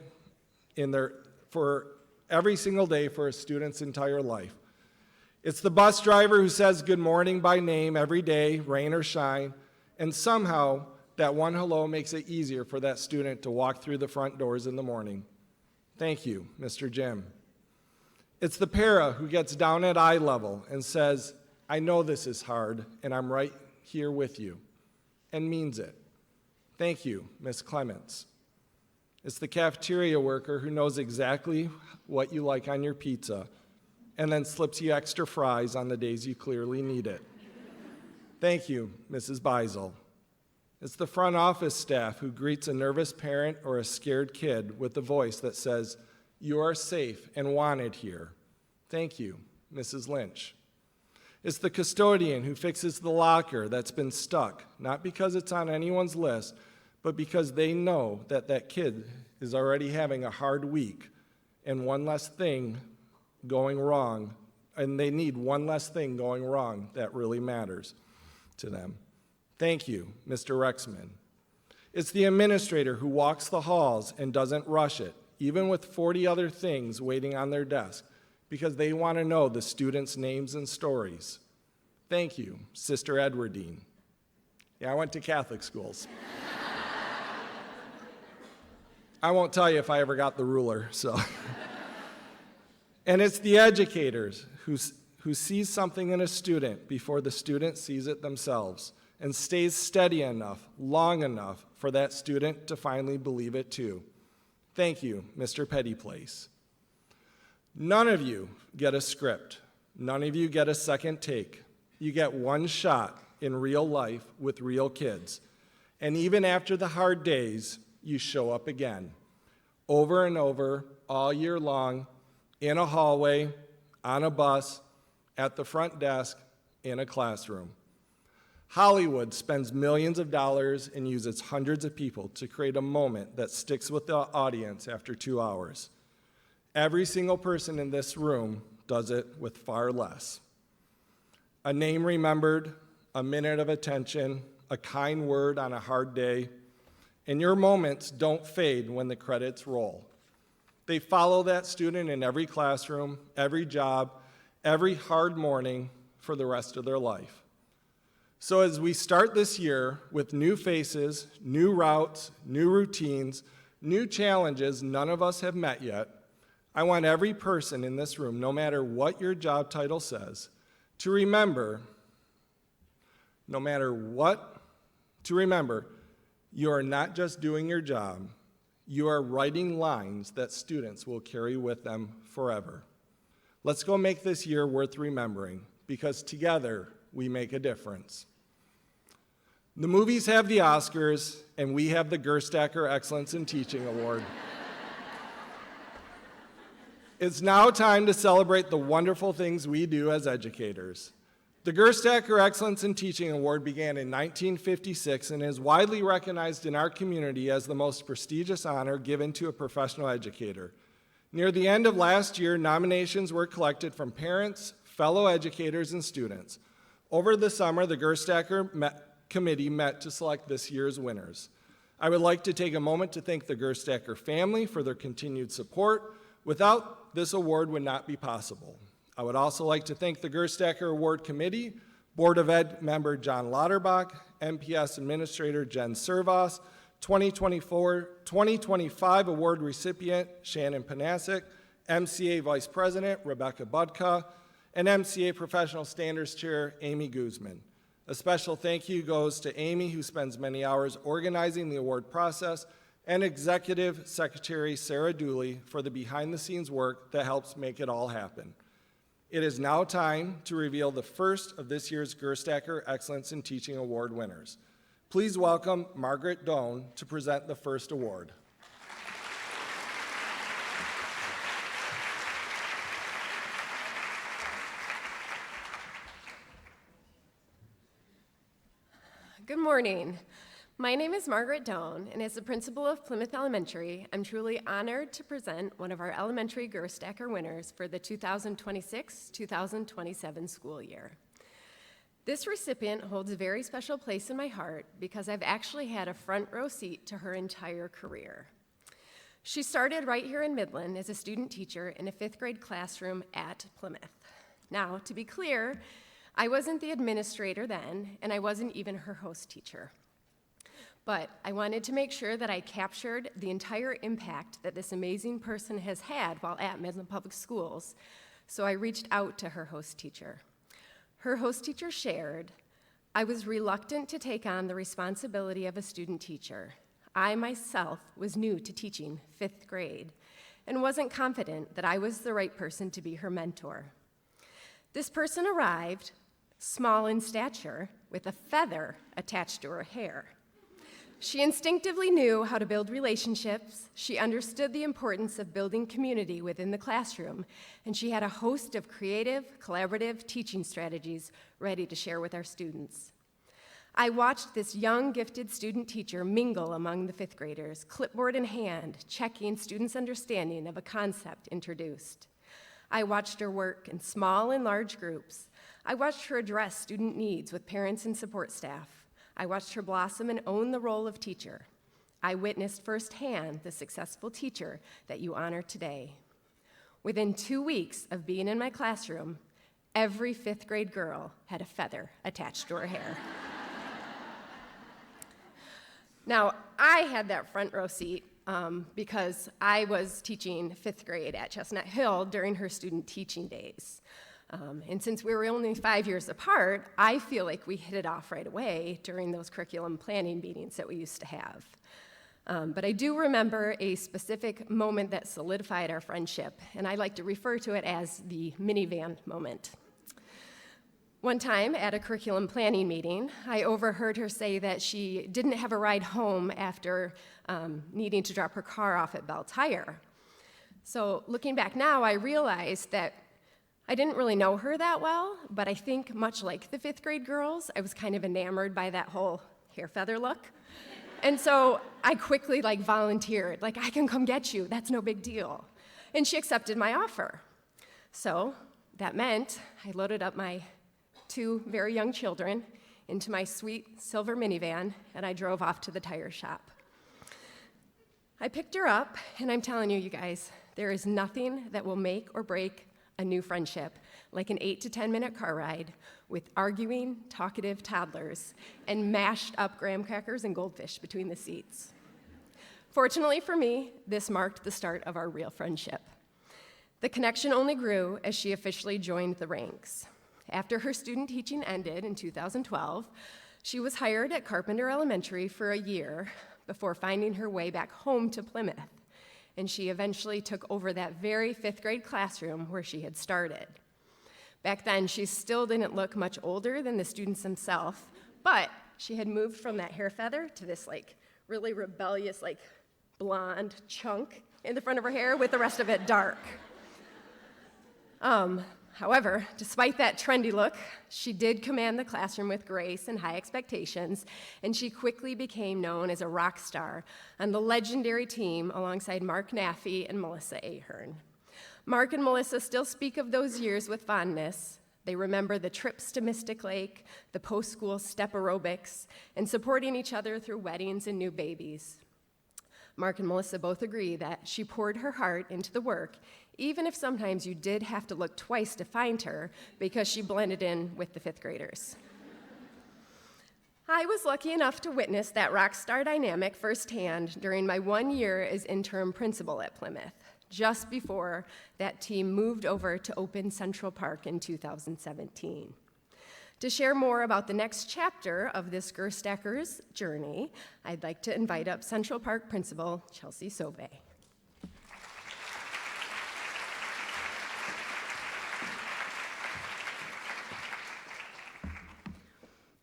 every single day for a student's entire life. It's the bus driver who says good morning by name every day, rain or shine, and somehow that one hello makes it easier for that student to walk through the front doors in the morning. Thank you, Mr. Jim. It's the para who gets down at eye level and says, I know this is hard, and I'm right here with you, and means it. Thank you, Miss Clements. It's the cafeteria worker who knows exactly what you like on your pizza and then slips you extra fries on the days you clearly need it. Thank you, Mrs. Beisel. It's the front office staff who greets a nervous parent or a scared kid with a voice that says, you are safe and wanted here. Thank you, Mrs. Lynch. It's the custodian who fixes the locker that's been stuck, not because it's on anyone's list, but because they know that that kid is already having a hard week and one less thing going wrong, and they need one less thing going wrong that really matters to them. Thank you, Mr. Rexman. It's the administrator who walks the halls and doesn't rush it, even with 40 other things waiting on their desk, because they want to know the students' names and stories. Thank you, Sister Edwardine. Yeah, I went to Catholic schools. I won't tell you if I ever got the ruler, so. And it's the educators who sees something in a student before the student sees it themselves and stays steady enough, long enough for that student to finally believe it too. Thank you, Mr. Pettyplace. None of you get a script. None of you get a second take. You get one shot in real life with real kids. And even after the hard days, you show up again, over and over, all year long, in a hallway, on a bus, at the front desk, in a classroom. Hollywood spends millions of dollars and uses hundreds of people to create a moment that sticks with the audience after 2 hours. Every single person in this room does it with far less. A name remembered, a minute of attention, a kind word on a hard day, and your moments don't fade when the credits roll. They follow that student in every classroom, every job, every hard morning for the rest of their life. So as we start this year with new faces, new routes, new routines, new challenges none of us have met yet, I want every person in this room, no matter what your job title says, to remember, you are not just doing your job, you are writing lines that students will carry with them forever. Let's go make this year worth remembering, because together we make a difference. The movies have the Oscars, and we have the Gerstacker Excellence in Teaching Award. It's now time to celebrate the wonderful things we do as educators. The Gerstacker Excellence in Teaching Award began in 1956 and is widely recognized in our community as the most prestigious honor given to a professional educator. Near the end of last year, nominations were collected from parents, fellow educators, and students. Over the summer, the Gerstacker committee met to select this year's winners. I would like to take a moment to thank the Gerstacker family for their continued support. Without this award would not be possible. I would also like to thank the Gerstacker Award Committee, Board of Ed member John Lauterbach, MPS Administrator Jen Servas, 2024-2025 award recipient Shannon Panasic, MCA Vice President Rebecca Budka, and MCA Professional Standards Chair Amy Guzman. A special thank you goes to Amy, who spends many hours organizing the award process, and Executive Secretary Sarah Dooley for the behind-the-scenes work that helps make it all happen. It is now time to reveal the first of this year's Gerstacker Excellence in Teaching Award winners. Please welcome Margaret Doan to present the first award. Good morning. My name is Margaret Doan, and as the principal of Plymouth Elementary, I'm truly honored to present one of our elementary Gerstacker winners for the 2026-2027 school year. This recipient holds a very special place in my heart because I've actually had a front row seat to her entire career. She started right here in Midland as a student teacher in a 5th grade classroom at Plymouth. Now, to be clear, I wasn't the administrator then, and I wasn't even her host teacher. But I wanted to make sure that I captured the entire impact that this amazing person has had while at Midland Public Schools, so I reached out to her host teacher. Her host teacher shared, "I was reluctant to take on the responsibility of a student teacher. I myself was new to teaching 5th grade and wasn't confident that I was the right person to be her mentor. This person arrived, small in stature, with a feather attached to her hair. She instinctively knew how to build relationships, she understood the importance of building community within the classroom, and she had a host of creative, collaborative teaching strategies ready to share with our students. I watched this young, gifted student teacher mingle among the 5th graders, clipboard in hand, checking students' understanding of a concept introduced. I watched her work in small and large groups. I watched her address student needs with parents and support staff. I watched her blossom and own the role of teacher. I witnessed firsthand the successful teacher that you honor today. Within 2 weeks of being in my classroom, every 5th grade girl had a feather attached to her hair." Now, I had that front row seat because I was teaching 5th grade at Chestnut Hill during her student teaching days. And since we were only 5 years apart, I feel like we hit it off right away during those curriculum planning meetings that we used to have. But I do remember a specific moment that solidified our friendship, and I like to refer to it as the minivan moment. One time at a curriculum planning meeting, I overheard her say that she didn't have a ride home after needing to drop her car off at Bell Tire. So looking back now, I realized that I didn't really know her that well, but I think much like the 5th grade girls, I was kind of enamored by that whole hair feather look. And so I quickly volunteered, I can come get you, that's no big deal. And she accepted my offer. So that meant I loaded up my 2 very young children into my sweet silver minivan, and I drove off to the tire shop. I picked her up, and I'm telling you, you guys, there is nothing that will make or break a new friendship like an 8 to 10 minute car ride with arguing, talkative toddlers and mashed up graham crackers and goldfish between the seats. Fortunately for me, this marked the start of our real friendship. The connection only grew as she officially joined the ranks. After her student teaching ended in 2012, she was hired at Carpenter Elementary for a year before finding her way back home to Plymouth, and she eventually took over that very 5th grade classroom where she had started. Back then, she still didn't look much older than the students themselves, but she had moved from that hair feather to this really rebellious blonde chunk in the front of her hair with the rest of it dark. However, despite that trendy look, she did command the classroom with grace and high expectations, and she quickly became known as a rock star on the legendary team alongside Mark Naffey and Melissa Ahern. Mark and Melissa still speak of those years with fondness. They remember the trips to Mystic Lake, the post-school step aerobics, and supporting each other through weddings and new babies. Mark and Melissa both agree that she poured her heart into the work, even if sometimes you did have to look twice to find her because she blended in with the 5th graders. I was lucky enough to witness that rock star dynamic firsthand during my 1 year as interim principal at Plymouth, just before that team moved over to open Central Park in 2017. To share more about the next chapter of this Gerstacker's journey, I'd like to invite up Central Park Principal Chelsea Sauvé.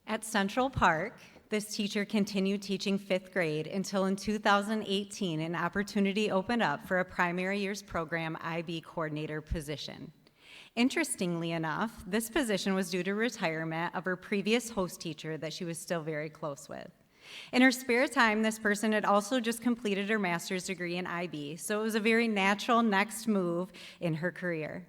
At Central Park, This teacher continued teaching 5th grade until in 2018, an opportunity opened up for a primary years program IB coordinator position. Interestingly enough, this position was due to retirement of her previous host teacher that she was still very close with. In her spare time, this person had also just completed her master's degree in IB, so it was a very natural next move in her career.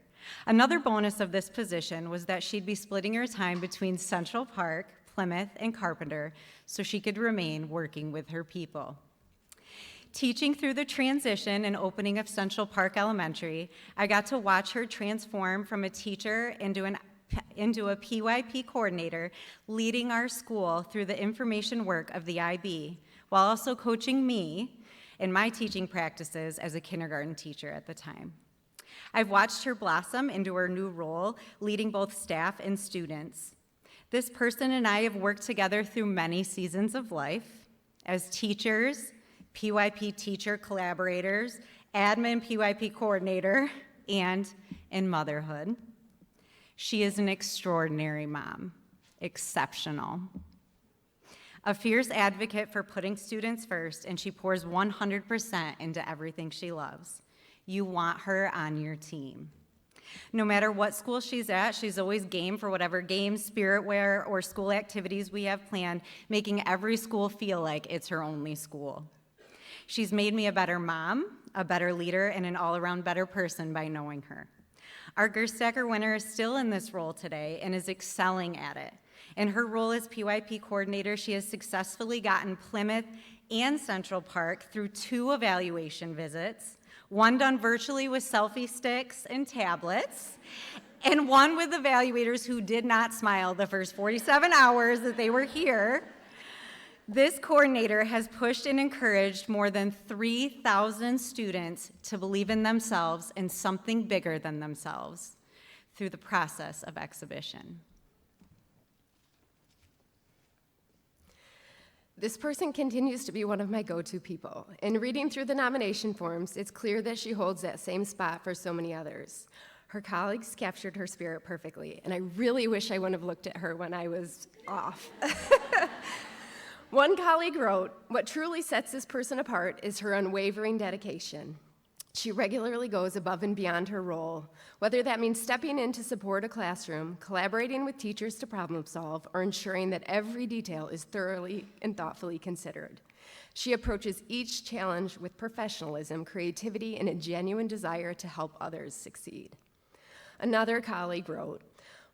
Another bonus of this position was that she'd be splitting her time between Central Park, Plymouth, and Carpenter, so she could remain working with her people. Teaching through the transition and opening of Central Park Elementary, I got to watch her transform from a teacher into a PYP coordinator, leading our school through the information work of the IB, while also coaching me in my teaching practices as a kindergarten teacher at the time. I've watched her blossom into her new role, leading both staff and students. This person and I have worked together through many seasons of life as teachers, PYP teacher collaborators, admin PYP coordinator, and in motherhood. She is an extraordinary mom, exceptional. A fierce advocate for putting students first, and she pours 100% into everything she loves. You want her on your team. No matter what school she's at, she's always game for whatever games, spiritware, or school activities we have planned, making every school feel like it's her only school. She's made me a better mom, a better leader, and an all-around better person by knowing her. Our Gerstacker winner is still in this role today and is excelling at it. In her role as PYP coordinator, she has successfully gotten Plymouth and Central Park through 2 evaluation visits, one done virtually with selfie sticks and tablets, and one with evaluators who did not smile the first 47 hours that they were here. This coordinator has pushed and encouraged more than 3,000 students to believe in themselves and something bigger than themselves through the process of exhibition. This person continues to be one of my go-to people. In reading through the nomination forms, it's clear that she holds that same spot for so many others. Her colleagues captured her spirit perfectly, and I really wish I wouldn't have looked at her when I was off. One colleague wrote, "What truly sets this person apart is her unwavering dedication. She regularly goes above and beyond her role, whether that means stepping in to support a classroom, collaborating with teachers to problem solve, or ensuring that every detail is thoroughly and thoughtfully considered. She approaches each challenge with professionalism, creativity, and a genuine desire to help others succeed." Another colleague wrote,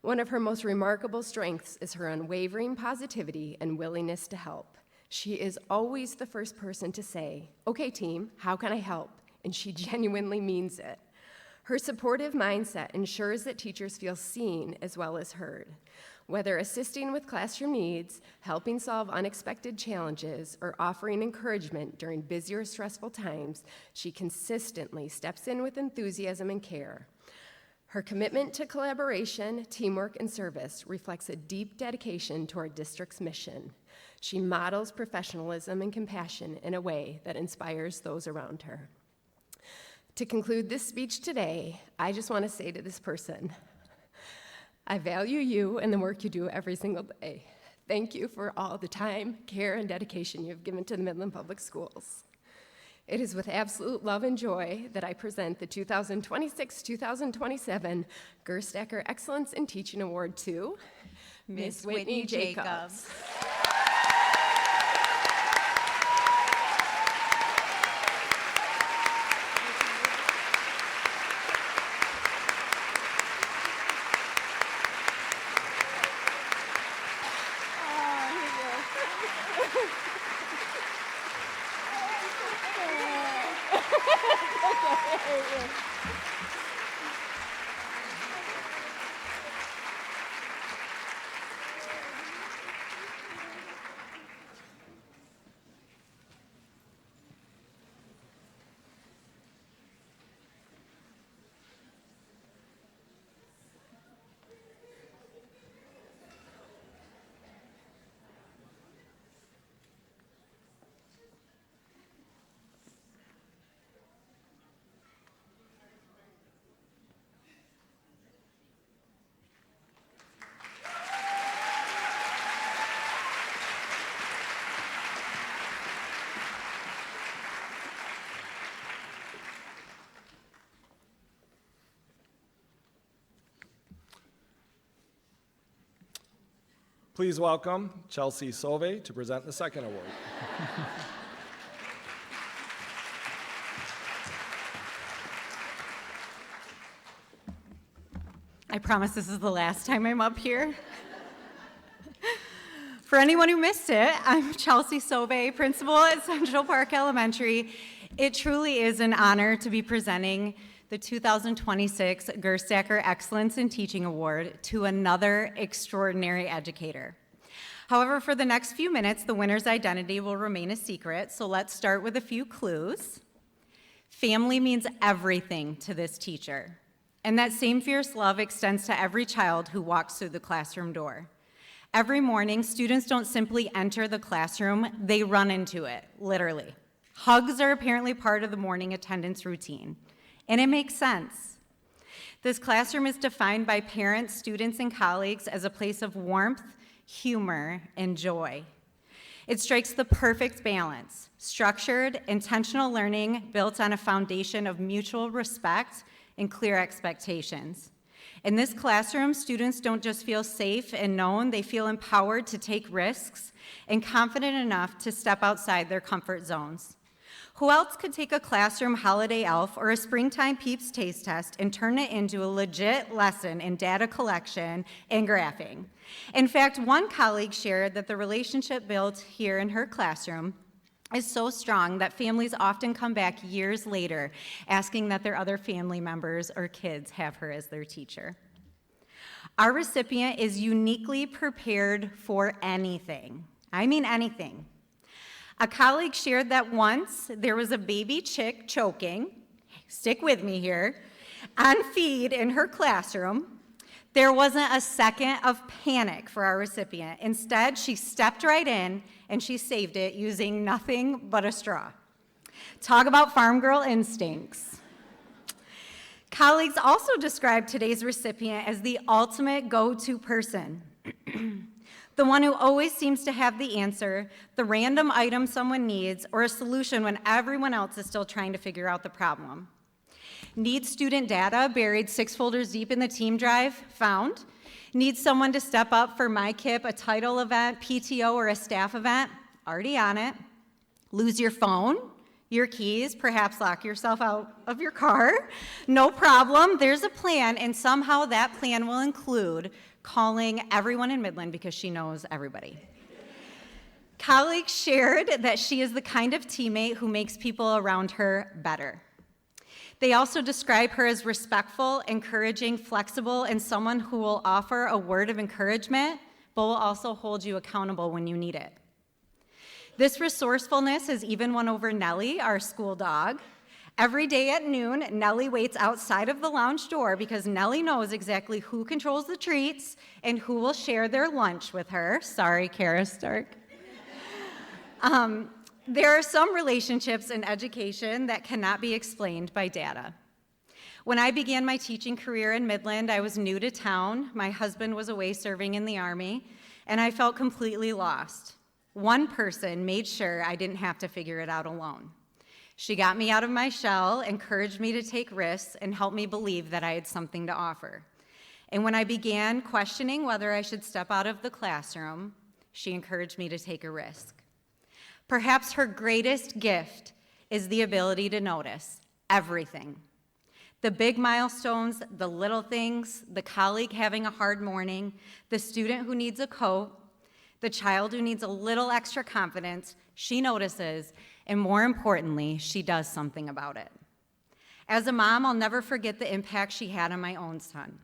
"One of her most remarkable strengths is her unwavering positivity and willingness to help. She is always the first person to say, 'Okay, team, how can I help?' And she genuinely means it. Her supportive mindset ensures that teachers feel seen as well as heard. Whether assisting with classroom needs, helping solve unexpected challenges, or offering encouragement during busy or stressful times, she consistently steps in with enthusiasm and care. Her commitment to collaboration, teamwork, and service reflects a deep dedication to our district's mission. She models professionalism and compassion in a way that inspires those around her." To conclude this speech today, I just want to say to this person, I value you and the work you do every single day. Thank you for all the time, care, and dedication you have given to the Midland Public Schools. It is with absolute love and joy that I present the 2026-2027 Gerstacker Excellence in Teaching Award to Ms. Whitney Jacobs. Please welcome Chelsea Sove to present the second award. I promise this is the last time I'm up here. For anyone who missed it, I'm Chelsea Sove, principal at Central Park Elementary. It truly is an honor to be presenting the 2026 Gerstacker Excellence in Teaching Award to another extraordinary educator. However, for the next few minutes, the winner's identity will remain a secret, so let's start with a few clues. Family means everything to this teacher, and that same fierce love extends to every child who walks through the classroom door. Every morning, students don't simply enter the classroom, they run into it, literally. Hugs are apparently part of the morning attendance routine, and it makes sense. This classroom is defined by parents, students, and colleagues as a place of warmth, humor, and joy. It strikes the perfect balance, structured, intentional learning built on a foundation of mutual respect and clear expectations. In this classroom, students don't just feel safe and known, they feel empowered to take risks and confident enough to step outside their comfort zones. Who else could take a classroom holiday elf or a springtime peeps taste test and turn it into a legit lesson in data collection and graphing? In fact, one colleague shared that the relationship built here in her classroom is so strong that families often come back years later asking that their other family members or kids have her as their teacher. Our recipient is uniquely prepared for anything. I mean anything. A colleague shared that once there was a baby chick choking, stick with me here, on feed in her classroom. There wasn't a second of panic for our recipient. Instead, she stepped right in and she saved it using nothing but a straw. Talk about farm girl instincts. Colleagues also described today's recipient as the ultimate go-to person. The one who always seems to have the answer, the random item someone needs, or a solution when everyone else is still trying to figure out the problem. Needs student data buried 6 folders deep in the team drive? Found. Needs someone to step up for MyKIP, a title event, PTO, or a staff event? Already on it. Lose your phone, your keys, perhaps lock yourself out of your car? No problem, there's a plan, and somehow that plan will include calling everyone in Midland because she knows everybody. Colleagues shared that she is the kind of teammate who makes people around her better. They also describe her as respectful, encouraging, flexible, and someone who will offer a word of encouragement, but will also hold you accountable when you need it. This resourcefulness has even won over Nellie, our school dog. Every day at noon, Nellie waits outside of the lounge door because Nellie knows exactly who controls the treats and who will share their lunch with her. Sorry, Kara Stark. There are some relationships in education that cannot be explained by data. When I began my teaching career in Midland, I was new to town. My husband was away serving in the Army, and I felt completely lost. One person made sure I didn't have to figure it out alone. She got me out of my shell, encouraged me to take risks, and helped me believe that I had something to offer. And when I began questioning whether I should step out of the classroom, she encouraged me to take a risk. Perhaps her greatest gift is the ability to notice everything. The big milestones, the little things, the colleague having a hard morning, the student who needs a coat, the child who needs a little extra confidence, she notices, and more importantly, she does something about it. As a mom, I'll never forget the impact she had on my own son.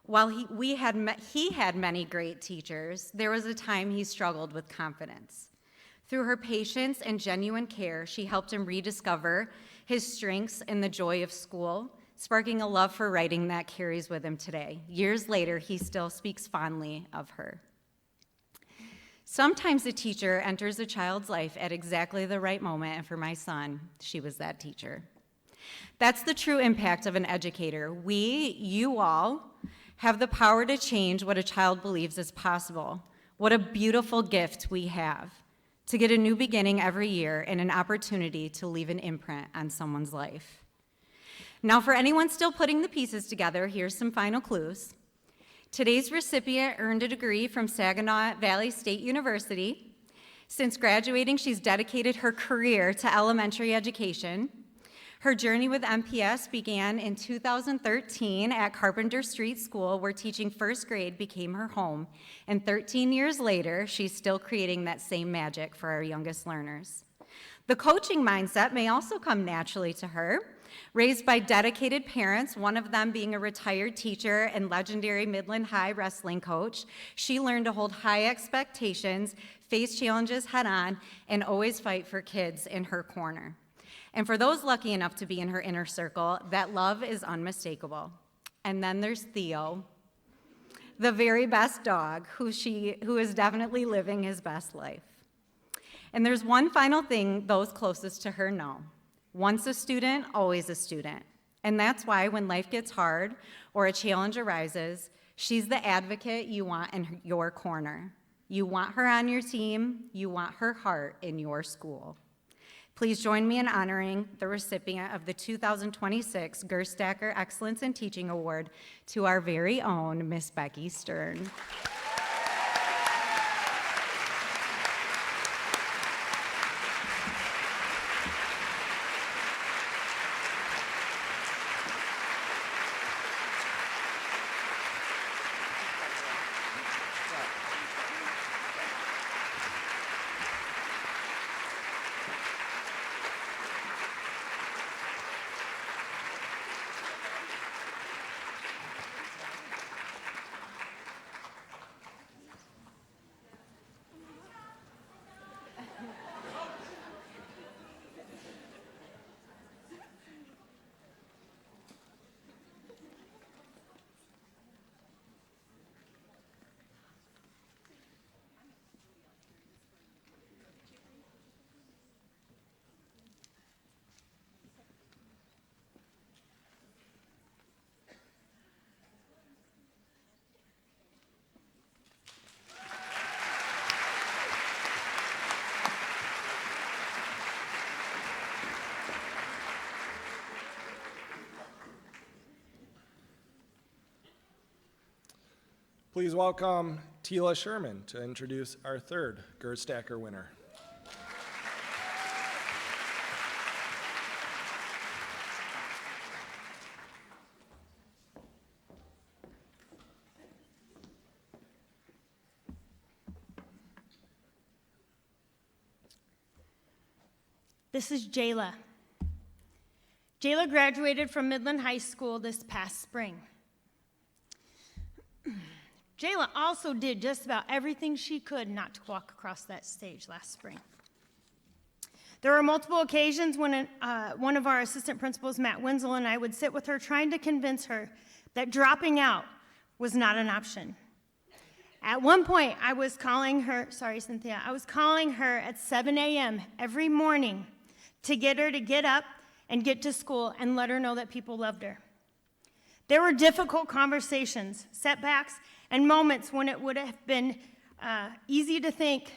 While he had many great teachers, there was a time he struggled with confidence. Through her patience and genuine care, she helped him rediscover his strengths and the joy of school, sparking a love for writing that carries with him today. Years later, he still speaks fondly of her. Sometimes a teacher enters a child's life at exactly the right moment, and for my son, she was that teacher. That's the true impact of an educator. You all, have the power to change what a child believes is possible. What a beautiful gift we have to get a new beginning every year and an opportunity to leave an imprint on someone's life. Now, for anyone still putting the pieces together, here's some final clues. Today's recipient earned a degree from Saginaw Valley State University. Since graduating, she's dedicated her career to elementary education. Her journey with MPS began in 2013 at Carpenter Street School, where teaching first grade became her home. And 13 years later, she's still creating that same magic for our youngest learners. The coaching mindset may also come naturally to her. Raised by dedicated parents, one of them being a retired teacher and legendary Midland High wrestling coach, she learned to hold high expectations, face challenges head on, and always fight for kids in her corner. And for those lucky enough to be in her inner circle, that love is unmistakable. And then there's Theo, the very best dog, who is definitely living his best life. And there's one final thing those closest to her know. Once a student, always a student. And that's why when life gets hard or a challenge arises, she's the advocate you want in your corner. You want her on your team. You want her heart in your school. Please join me in honoring the recipient of the 2026 Gerstacker Excellence in Teaching Award to our very own Miss Becky Stern. Please welcome Tila Sherman to introduce our third Gerstacker winner. This is Jayla. Jayla graduated from Midland High School this past spring. Jayla also did just about everything she could not to walk across that stage last spring. There were multiple occasions when one of our assistant principals, Matt Wenzel, and I would sit with her trying to convince her that dropping out was not an option. At one point, I was calling her at 7 a.m. every morning to get her to get up and get to school and let her know that people loved her. There were difficult conversations, setbacks, and moments when it would have been easy to think,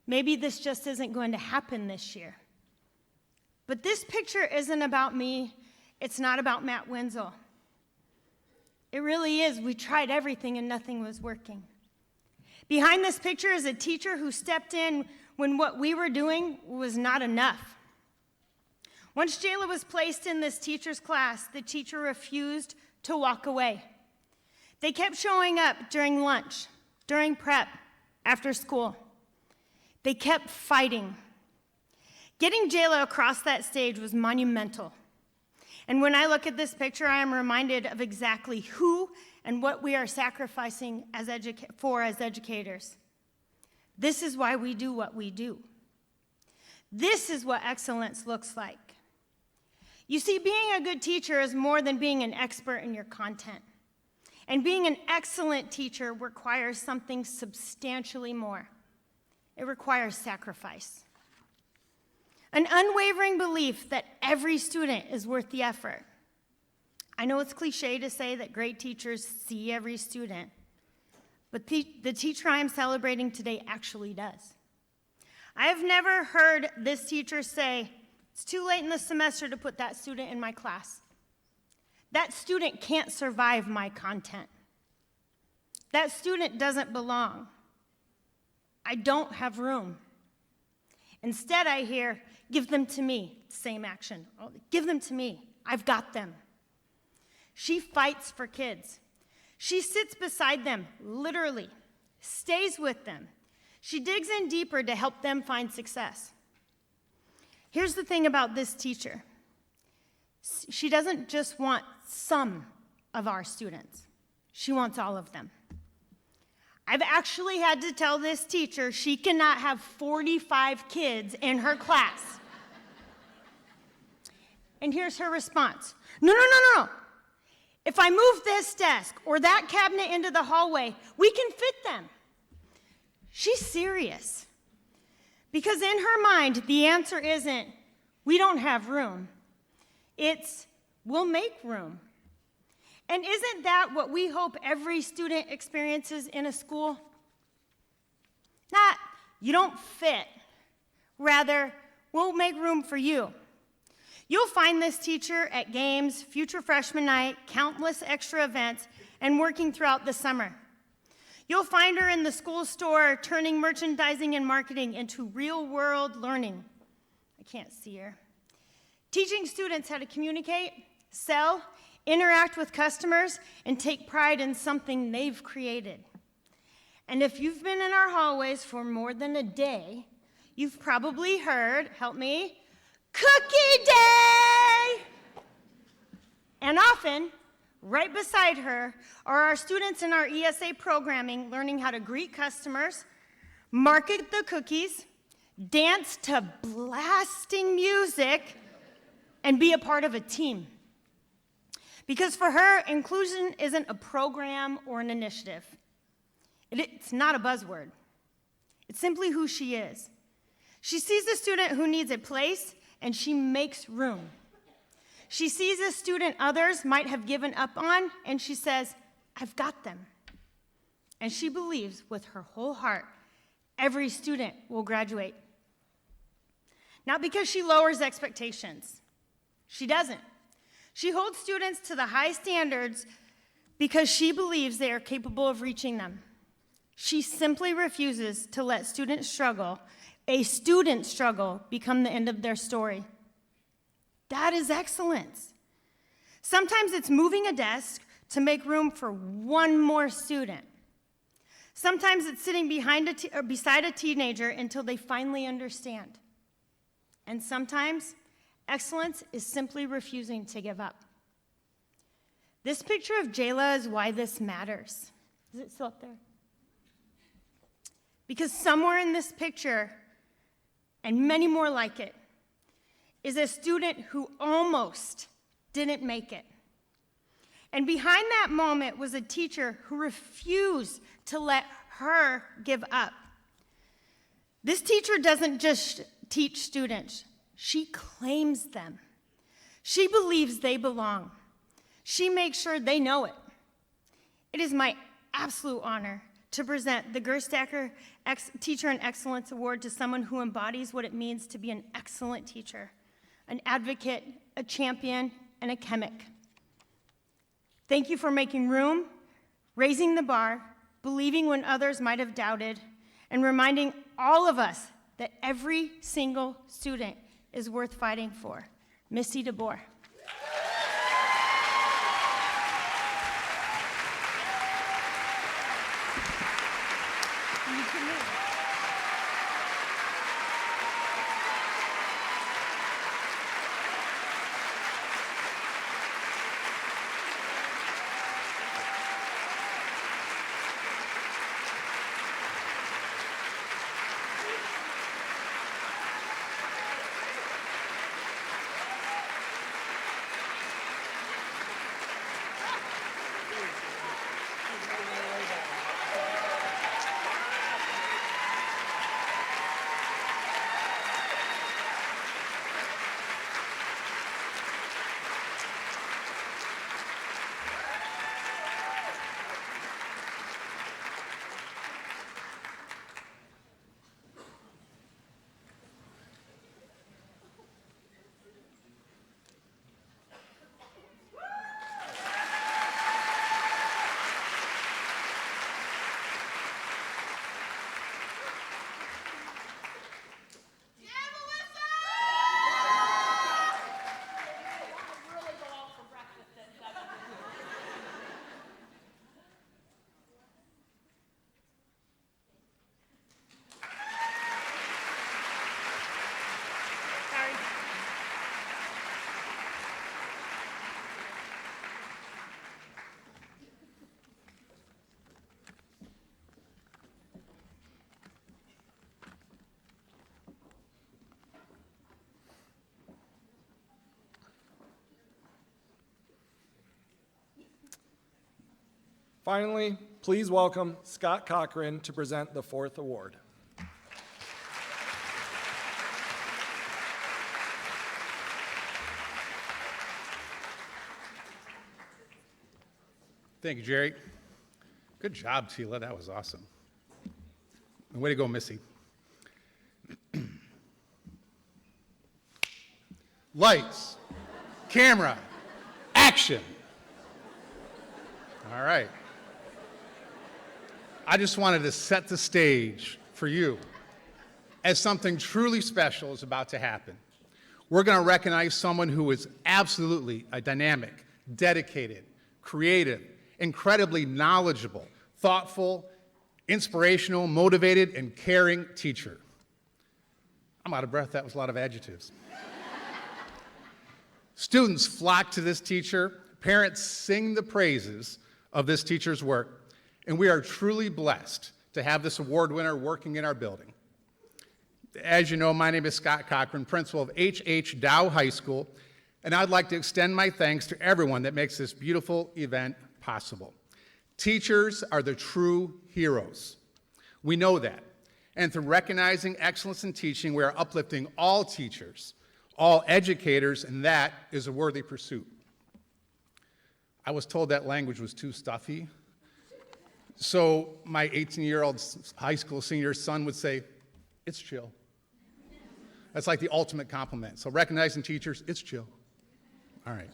maybe this just isn't going to happen this year. But this picture isn't about me. It's not about Matt Wenzel. It really is. We tried everything and nothing was working. Behind this picture is a teacher who stepped in when what we were doing was not enough. Once Jayla was placed in this teacher's class, the teacher refused to walk away. They kept showing up during lunch, during prep, after school. They kept fighting. Getting Jayla across that stage was monumental. And when I look at this picture, I am reminded of exactly who and what we are sacrificing as educators. This is why we do what we do. This is what excellence looks like. You see, being a good teacher is more than being an expert in your content. And being an excellent teacher requires something substantially more. It requires sacrifice. An unwavering belief that every student is worth the effort. I know it's cliche to say that great teachers see every student, but the teacher I am celebrating today actually does. I have never heard this teacher say, it's too late in the semester to put that student in my class. That student can't survive my content. That student doesn't belong. I don't have room. Instead, I hear, give them to me. Same action. Oh, give them to me. I've got them. She fights for kids. She sits beside them, literally, stays with them. She digs in deeper to help them find success. Here's the thing about this teacher. She doesn't just want some of our students. She wants all of them. I've actually had to tell this teacher she cannot have 45 kids in her class. And here's her response. No. If I move this desk or that cabinet into the hallway, we can fit them. She's serious. Because in her mind, the answer isn't, we don't have room. It's, we'll make room. And isn't that what we hope every student experiences in a school? Not, you don't fit. Rather, we'll make room for you. You'll find this teacher at games, future freshman night, countless extra events, and working throughout the summer. You'll find her in the school store, turning merchandising and marketing into real-world learning. I can't see her. Teaching students how to communicate, sell, interact with customers, and take pride in something they've created. And if you've been in our hallways for more than a day, you've probably heard, help me, Cookie Day! And often, right beside her are our students in our ESA programming learning how to greet customers, market the cookies, dance to blasting music, and be a part of a team. Because for her, inclusion isn't a program or an initiative. It's not a buzzword. It's simply who she is. She sees a student who needs a place, and she makes room. She sees a student others might have given up on, and she says, I've got them. And she believes with her whole heart, every student will graduate. Not because she lowers expectations. She doesn't. She holds students to the high standards because she believes they are capable of reaching them. She simply refuses to let a student's struggle, become the end of their story. That is excellence. Sometimes it's moving a desk to make room for one more student. Sometimes it's sitting beside a teenager until they finally understand. And sometimes excellence is simply refusing to give up. This picture of Jayla is why this matters. Is it still up there? Because somewhere in this picture, and many more like it, is a student who almost didn't make it. And behind that moment was a teacher who refused to let her give up. This teacher doesn't just teach students, she claims them. She believes they belong. She makes sure they know it. It is my absolute honor to present the Gerstacker Teacher in Excellence Award to someone who embodies what it means to be an excellent teacher, an advocate, a champion, and a chemic. Thank you for making room, raising the bar, believing when others might have doubted, and reminding all of us that every single student is worth fighting for. Missy DeBoer. Finally, please welcome Scott Cochran to present the fourth award. Thank you, Jerry. Good job, Tila. That was awesome. And way to go, Missy. Lights, camera, action. All right. I just wanted to set the stage for you as something truly special is about to happen. We're going to recognize someone who is absolutely a dynamic, dedicated, creative, incredibly knowledgeable, thoughtful, inspirational, motivated, and caring teacher. I'm out of breath. That was a lot of adjectives. Students flock to this teacher. Parents sing the praises of this teacher's work. And we are truly blessed to have this award winner working in our building. As you know, my name is Scott Cochran, principal of H.H. Dow High School, and I'd like to extend my thanks to everyone that makes this beautiful event possible. Teachers are the true heroes. We know that. And through recognizing excellence in teaching, we are uplifting all teachers, all educators, and that is a worthy pursuit. I was told that language was too stuffy. So my 18-year-old high school senior son would say, "It's chill." That's like the ultimate compliment. So recognizing teachers, it's chill. All right.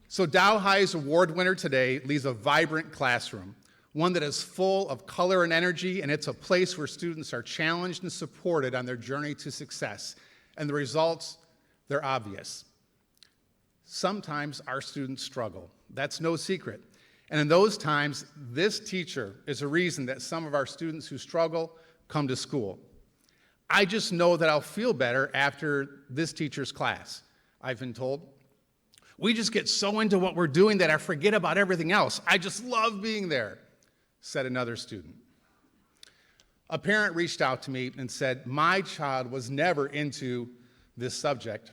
So Dow High's award winner today leads a vibrant classroom, one that is full of color and energy, and it's a place where students are challenged and supported on their journey to success. And the results, they're obvious. Sometimes our students struggle. That's no secret. And in those times, this teacher is a reason that some of our students who struggle come to school. I just know that I'll feel better after this teacher's class, I've been told. We just get so into what we're doing that I forget about everything else. I just love being there, said another student. A parent reached out to me and said, my child was never into this subject,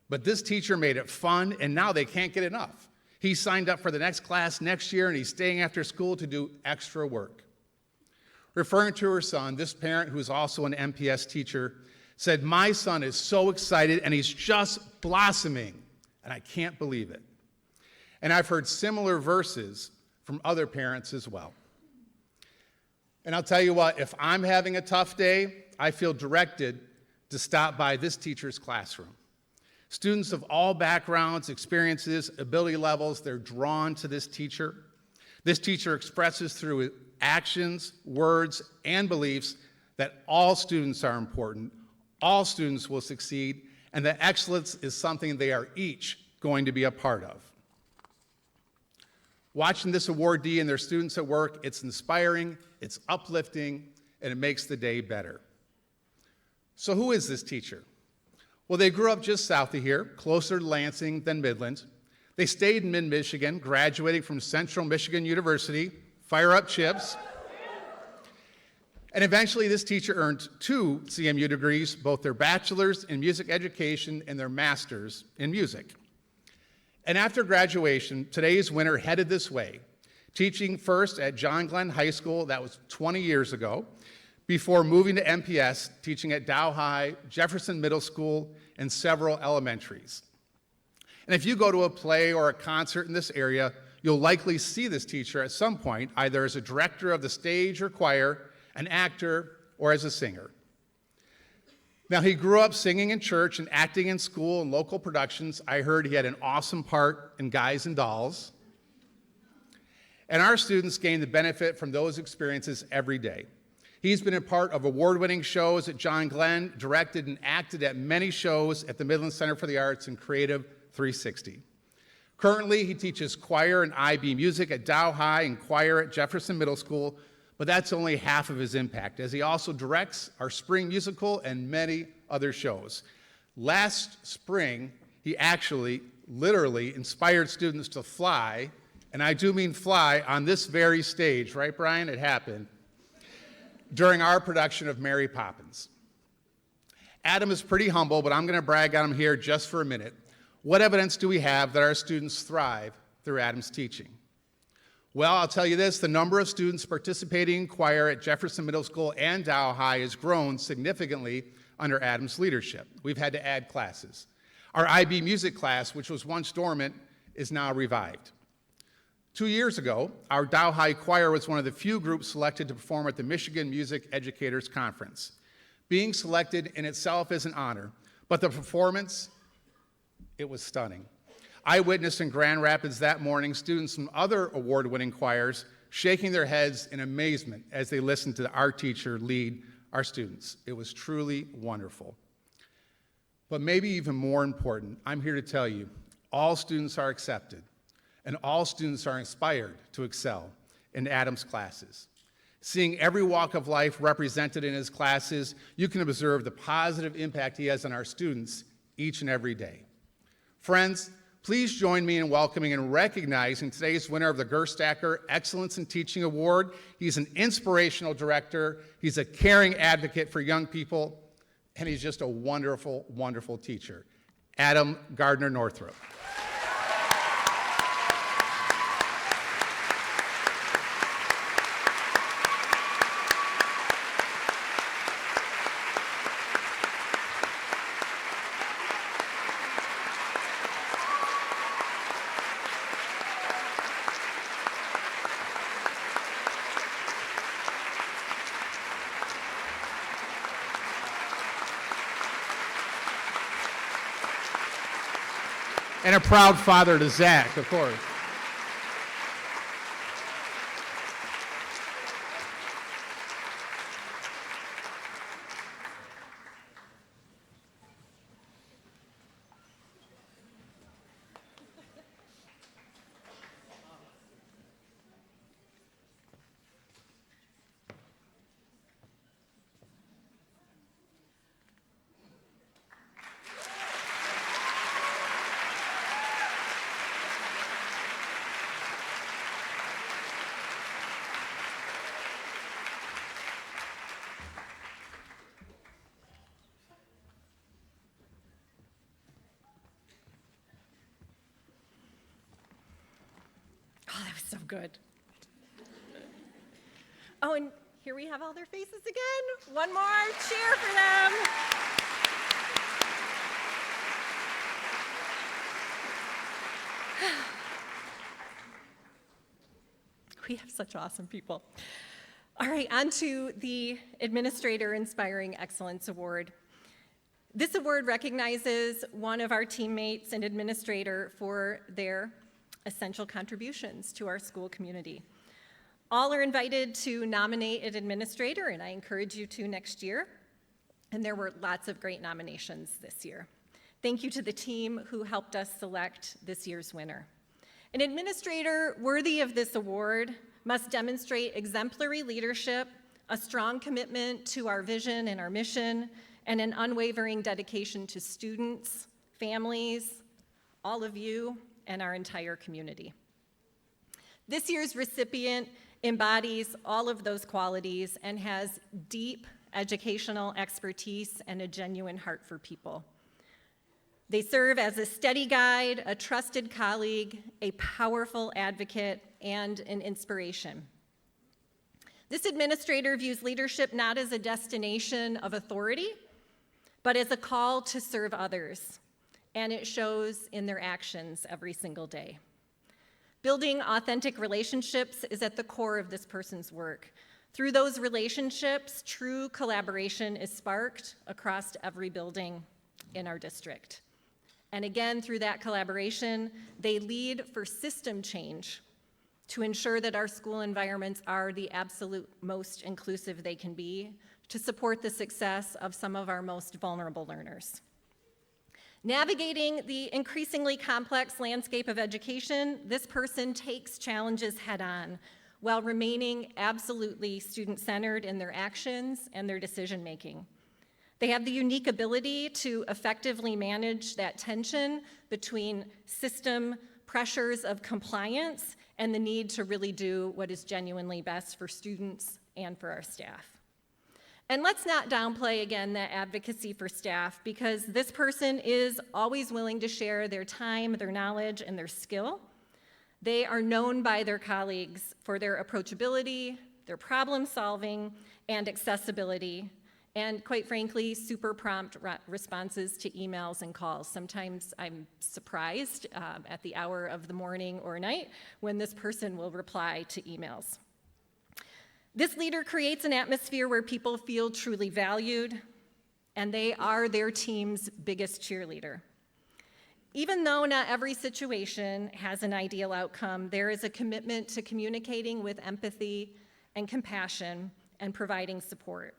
but this teacher made it fun, and now they can't get enough. He signed up for the next class next year, and he's staying after school to do extra work. Referring to her son, this parent, who is also an MPS teacher, said, my son is so excited, and he's just blossoming, and I can't believe it. And I've heard similar verses from other parents as well. And I'll tell you what, if I'm having a tough day, I feel directed to stop by this teacher's classroom. Students of all backgrounds, experiences, ability levels, they're drawn to this teacher. This teacher expresses through actions, words, and beliefs that all students are important, all students will succeed, and that excellence is something they are each going to be a part of. Watching this awardee and their students at work, it's inspiring, it's uplifting, and it makes the day better. So who is this teacher? Well, they grew up just south of here, closer to Lansing than Midland. They stayed in mid-Michigan, graduating from Central Michigan University, fire up chips. And eventually this teacher earned 2 CMU degrees, both their bachelor's in music education and their master's in music. And after graduation, today's winner headed this way, teaching first at John Glenn High School, that was 20 years ago, before moving to MPS, teaching at Dow High, Jefferson Middle School, and several elementaries. And if you go to a play or a concert in this area, you'll likely see this teacher at some point, either as a director of the stage or choir, an actor, or as a singer. Now, he grew up singing in church and acting in school and local productions. I heard he had an awesome part in Guys and Dolls. And our students gain the benefit from those experiences every day. He's been a part of award-winning shows at John Glenn, directed and acted at many shows at the Midland Center for the Arts and Creative 360. Currently, he teaches choir and IB music at Dow High and choir at Jefferson Middle School, but that's only half of his impact, as he also directs our spring musical and many other shows. Last spring, he actually literally inspired students to fly, and I do mean fly, on this very stage, right, Brian? It happened, during our production of Mary Poppins. Adam is pretty humble, but I'm going to brag on him here just for a minute. What evidence do we have that our students thrive through Adam's teaching? Well, I'll tell you this, the number of students participating in choir at Jefferson Middle School and Dow High has grown significantly under Adam's leadership. We've had to add classes. Our IB music class, which was once dormant, is now revived. 2 years ago, our Dow High choir was one of the few groups selected to perform at the Michigan Music Educators Conference. Being selected in itself is an honor, but the performance, it was stunning. I witnessed in Grand Rapids that morning students from other award-winning choirs shaking their heads in amazement as they listened to our teacher lead our students. It was truly wonderful. But maybe even more important, I'm here to tell you, all students are accepted, and all students are inspired to excel in Adam's classes. Seeing every walk of life represented in his classes, you can observe the positive impact he has on our students each and every day. Friends, please join me in welcoming and recognizing today's winner of the Gerstacker Excellence in Teaching Award. He's an inspirational director, he's a caring advocate for young people, and he's just a wonderful, wonderful teacher. Adam Gardner-Northrup. And a proud father to Zach, of course. Oh, that was so good. Oh, and here we have all their faces again. One more cheer for them. We have such awesome people. All right, on to the Administrator Inspiring Excellence Award. This award recognizes one of our teammates and administrator for their essential contributions to our school community. All are invited to nominate an administrator, and I encourage you to next year. And there were lots of great nominations this year. Thank you to the team who helped us select this year's winner. An administrator worthy of this award must demonstrate exemplary leadership, a strong commitment to our vision and our mission, and an unwavering dedication to students, families, all of you, and our entire community. This year's recipient embodies all of those qualities and has deep educational expertise and a genuine heart for people. They serve as a steady guide, a trusted colleague, a powerful advocate, and an inspiration. This administrator views leadership not as a destination of authority, but as a call to serve others, and it shows in their actions every single day. Building authentic relationships is at the core of this person's work. Through those relationships, true collaboration is sparked across every building in our district. And again, through that collaboration, they lead for system change to ensure that our school environments are the absolute most inclusive they can be to support the success of some of our most vulnerable learners. Navigating the increasingly complex landscape of education, this person takes challenges head-on while remaining absolutely student-centered in their actions and their decision-making. They have the unique ability to effectively manage that tension between system pressures of compliance and the need to really do what is genuinely best for students and for our staff. And let's not downplay again that advocacy for staff, because this person is always willing to share their time, their knowledge, and their skill, They are known by their colleagues for their approachability, their problem solving, and accessibility, and quite frankly, super prompt responses to emails and calls. Sometimes I'm surprised at the hour of the morning or night when this person will reply to emails. This leader creates an atmosphere where people feel truly valued, and they are their team's biggest cheerleader. Even though not every situation has an ideal outcome, there is a commitment to communicating with empathy and compassion and providing support.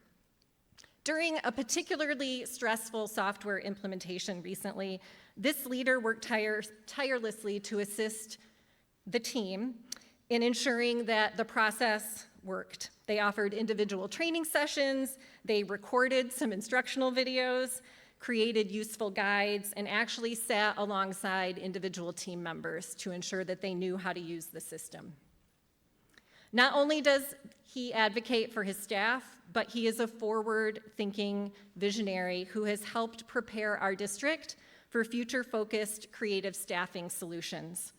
During a particularly stressful software implementation recently, this leader worked tirelessly to assist the team in ensuring that the process worked. They offered individual training sessions, they recorded some instructional videos, created useful guides, and actually sat alongside individual team members to ensure that they knew how to use the system. Not only does he advocate for his staff, but he is a forward-thinking visionary who has helped prepare our district for future-focused creative staffing solutions.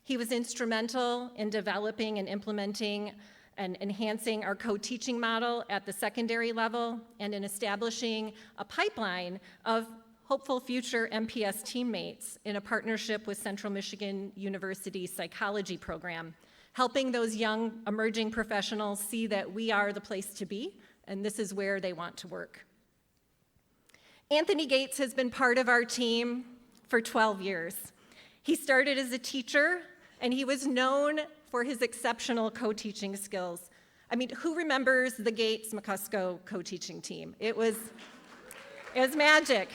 He was instrumental in developing and implementing and enhancing our co-teaching model at the secondary level and in establishing a pipeline of hopeful future MPS teammates in a partnership with Central Michigan University Psychology Program, helping those young emerging professionals see that we are the place to be and this is where they want to work. Anthony Gates has been part of our team for 12 years. He started as a teacher and he was known for his exceptional co-teaching skills. I mean, who remembers the Gates-McCusker co-teaching team? It was magic,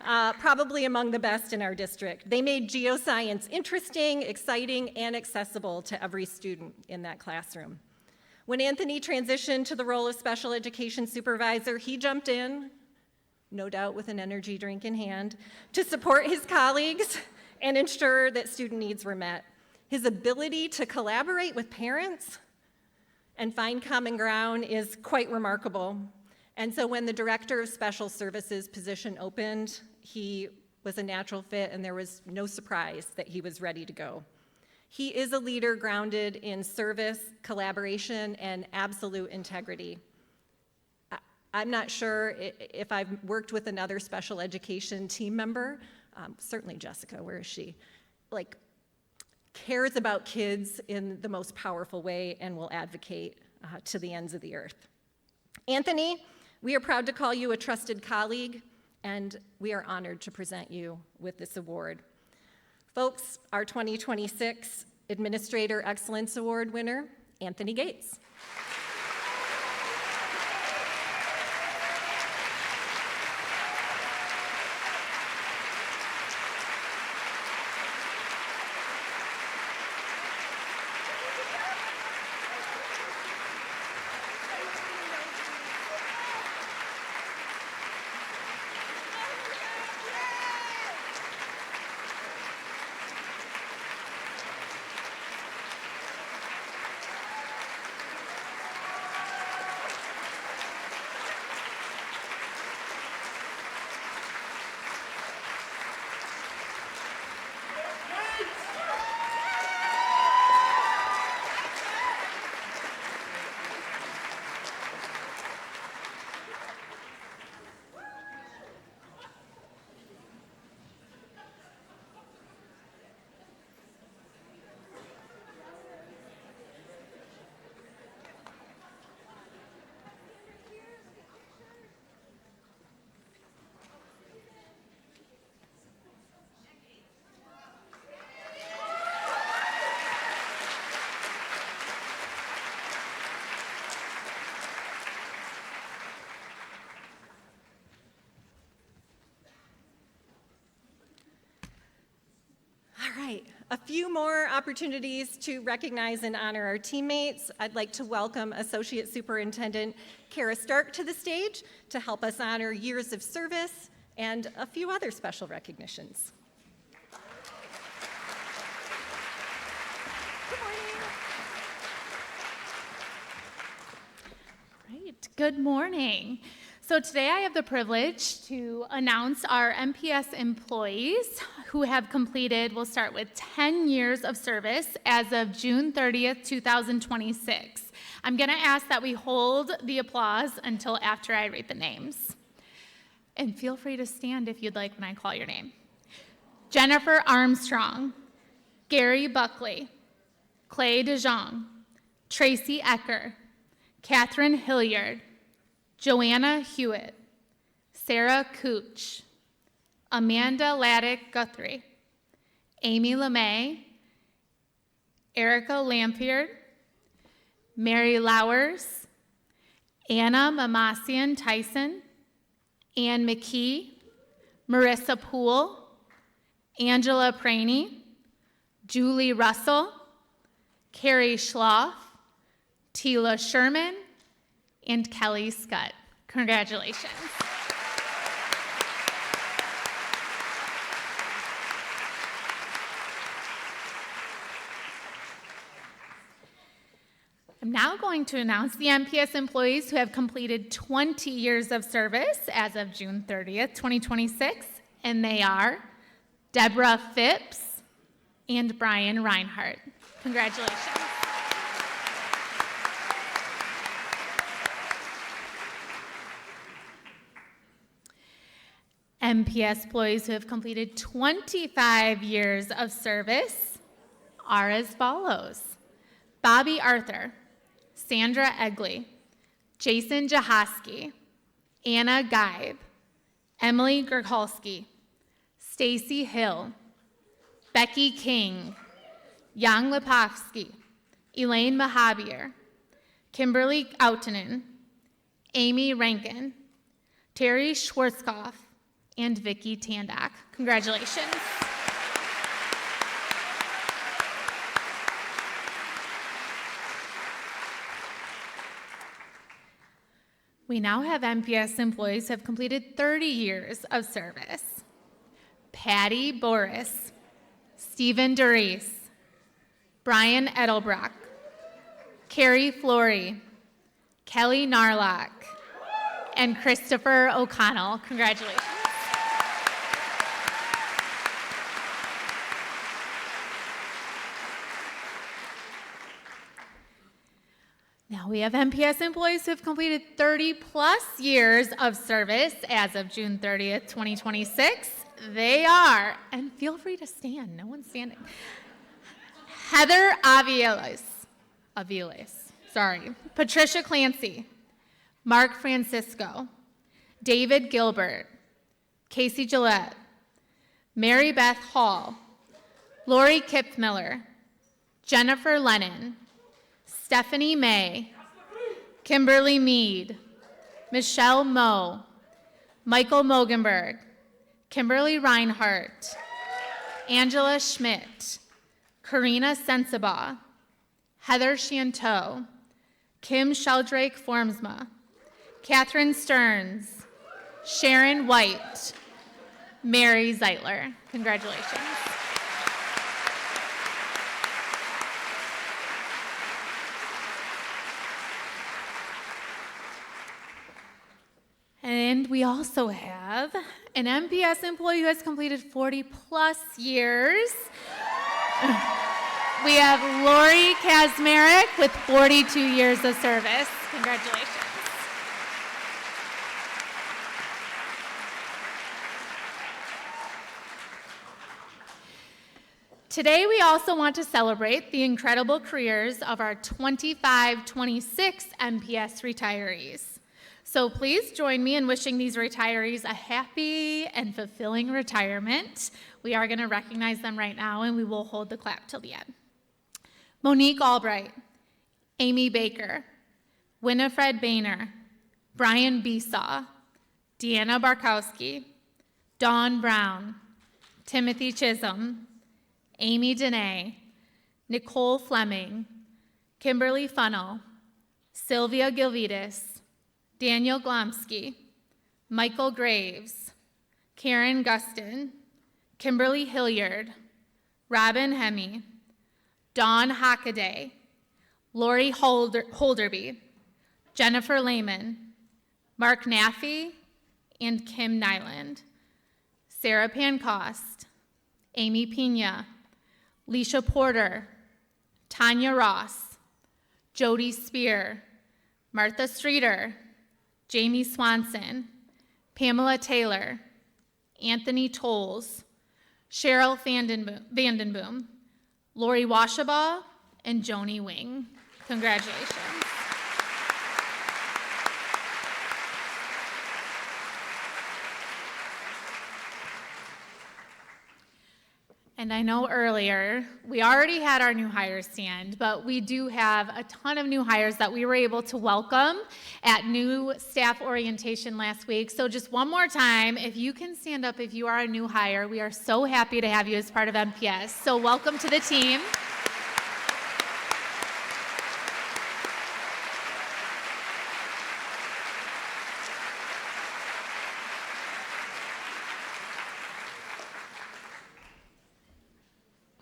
probably among the best in our district. They made geoscience interesting, exciting, and accessible to every student in that classroom. When Anthony transitioned to the role of special education supervisor, he jumped in, no doubt with an energy drink in hand, to support his colleagues and ensure that student needs were met. His ability to collaborate with parents and find common ground is quite remarkable. And so when the Director of Special Services position opened, he was a natural fit and there was no surprise that he was ready to go. He is a leader grounded in service, collaboration, and absolute integrity. I'm not sure if I've worked with another special education team member, certainly Jessica, where is she? Like, cares about kids in the most powerful way and will advocate to the ends of the earth. Anthony, we are proud to call you a trusted colleague, and we are honored to present you with this award. Folks, our 2026 Administrator Excellence Award winner, Anthony Gates. All right, a few more opportunities to recognize and honor our teammates. I'd like to welcome Associate Superintendent Kara Stark to the stage to help us honor years of service and a few other special recognitions. Good morning. Right, good morning. So today I have the privilege to announce our MPS employees who have completed, we'll start with 10 years of service as of June 30th, 2026. I'm going to ask that we hold the applause until after I read the names. And feel free to stand if you'd like when I call your name. Jennifer Armstrong, Gary Buckley, Clay DeJong, Tracy Ecker, Catherine Hilliard, Joanna Hewitt, Sarah Cooch, Amanda Laddick Guthrie, Amy LeMay, Erica Lampier, Mary Lowers, Anna Mamasian Tyson, Ann McKee, Marissa Poole, Angela Praney, Julie Russell, Carrie Schloff, Tila Sherman, and Kelly Scott. Congratulations. I'm now going to announce the MPS employees who have completed 20 years of service as of June 30th, 2026, and they are Deborah Phipps and Brian Reinhardt. Congratulations. MPS employees who have completed 25 years of service are as follows: Bobby Arthur, Sandra Egley, Jason Jahoski, Anna Geib, Emily Gerkolski, Stacy Hill, Becky King, Yang Lepofsky, Elaine Mahabier, Kimberly Outinen, Amy Rankin, Terry Schwarzkopf, and Vicki Tandak. Congratulations. We now have MPS employees who have completed 30 years of service. Patty Boris, Stephen Durice, Brian Edelbrock, Carrie Flory, Kelly Narlock, and Christopher O'Connell. Congratulations. Now we have MPS employees who have completed 30 plus years of service as of June 30th, 2026. They are, and feel free to stand, no one's standing, Heather Aviles, Patricia Clancy, Mark Francisco, David Gilbert, Casey Gillette, Mary Beth Hall, Lori Kipmiller, Jennifer Lennon, Stephanie May, Kimberly Mead, Michelle Moe, Michael Mogenberg, Kimberly Reinhardt, Angela Schmidt, Karina Sensabaugh, Heather Chanteau, Kim Sheldrake Formsma, Catherine Stearns, Sharon White, Mary Zeitler. Congratulations. And we also have an MPS employee who has completed 40 plus years. We have Lori Kazmarek with 42 years of service. Congratulations. Today, we also want to celebrate the incredible careers of our 25-26 MPS retirees. So please join me in wishing these retirees a happy and fulfilling retirement. We are going to recognize them right now, and we will hold the clap till the end. Monique Albright, Amy Baker, Winifred Boehner, Brian Besaw, Deanna Barkowski, Dawn Brown, Timothy Chisholm, Amy Dene, Nicole Fleming, Kimberly Funnell, Sylvia Gilvitas, Daniel Glomsky, Michael Graves, Karen Gustin, Kimberly Hilliard, Robin Hemme, Dawn Hockaday, Lori Holderby, Jennifer Lehman, Mark Naffey and Kim Nyland, Sarah Pancost, Amy Pina, Leisha Porter, Tanya Ross, Jody Spear, Martha Streeter, Jamie Swanson, Pamela Taylor, Anthony Tolles, Cheryl Vandenboom, Lori Washabaugh, and Joni Wing. Congratulations. And I know earlier, we already had our new hires stand, but we do have a ton of new hires that we were able to welcome at new staff orientation last week. So just one more time, if you can stand up if you are a new hire, we are so happy to have you as part of MPS. So welcome to the team.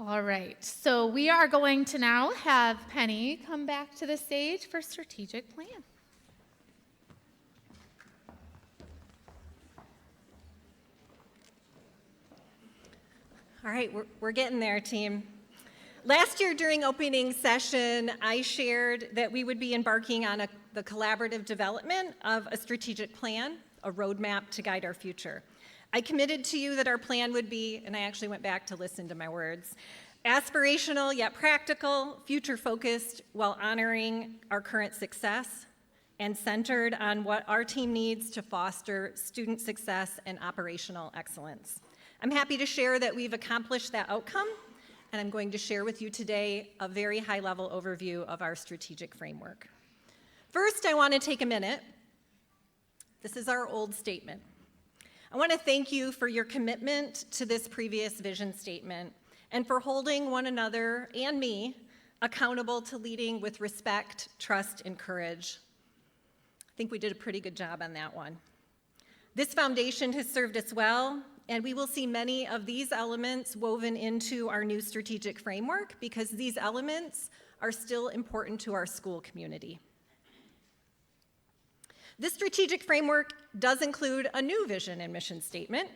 All right, so we are going to now have Penny come back to the stage for strategic plan. All right, we're getting there, team. Last year during opening session, I shared that we would be embarking on the collaborative development of a strategic plan, a roadmap to guide our future. I committed to you that our plan would be, and I actually went back to listen to my words, aspirational yet practical, future-focused while honoring our current success, and centered on what our team needs to foster student success and operational excellence. I'm happy to share that we've accomplished that outcome, and I'm going to share with you today a very high-level overview of our strategic framework. First, I want to take a minute. This is our old statement. I want to thank you for your commitment to this previous vision statement and for holding one another and me accountable to leading with respect, trust, and courage. I think we did a pretty good job on that one. This foundation has served us well, and we will see many of these elements woven into our new strategic framework because these elements are still important to our school community. This strategic framework does include a new vision and mission statement,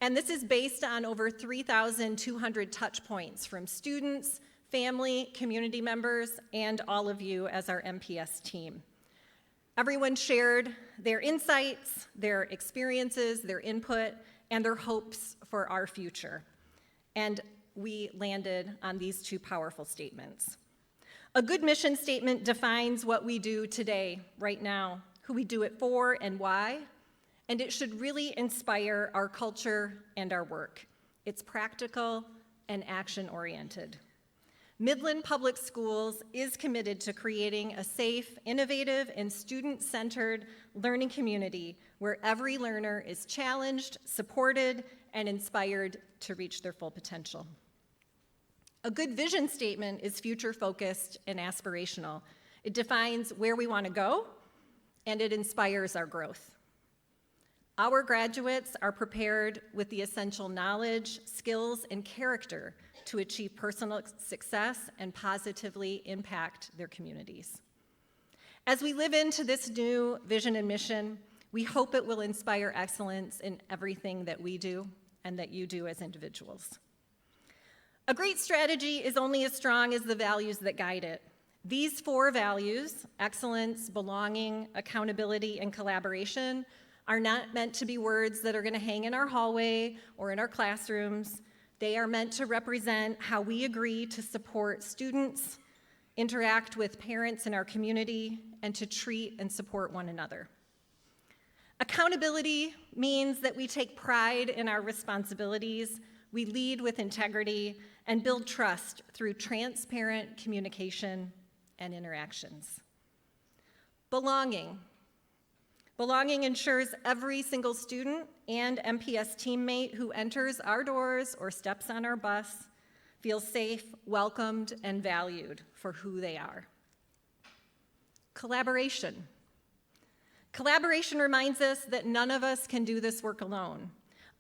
and this is based on over 3,200 touch points from students, family, community members, and all of you as our MPS team. Everyone shared their insights, their experiences, their input, and their hopes for our future. And we landed on these two powerful statements. A good mission statement defines what we do today, right now, who we do it for and why, and it should really inspire our culture and our work. It's practical and action-oriented. Midland Public Schools is committed to creating a safe, innovative, and student-centered learning community where every learner is challenged, supported, and inspired to reach their full potential. A good vision statement is future-focused and aspirational. It defines where we want to go, and it inspires our growth. Our graduates are prepared with the essential knowledge, skills, and character to achieve personal success and positively impact their communities. As we live into this new vision and mission, we hope it will inspire excellence in everything that we do and that you do as individuals. A great strategy is only as strong as the values that guide it. These four values, excellence, belonging, accountability, and collaboration, are not meant to be words that are going to hang in our hallway or in our classrooms. They are meant to represent how we agree to support students, interact with parents in our community, and to treat and support one another. Accountability means that we take pride in our responsibilities, we lead with integrity, and build trust through transparent communication and interactions. Belonging. Belonging ensures every single student and MPS teammate who enters our doors or steps on our bus feels safe, welcomed, and valued for who they are. Collaboration. Collaboration reminds us that none of us can do this work alone.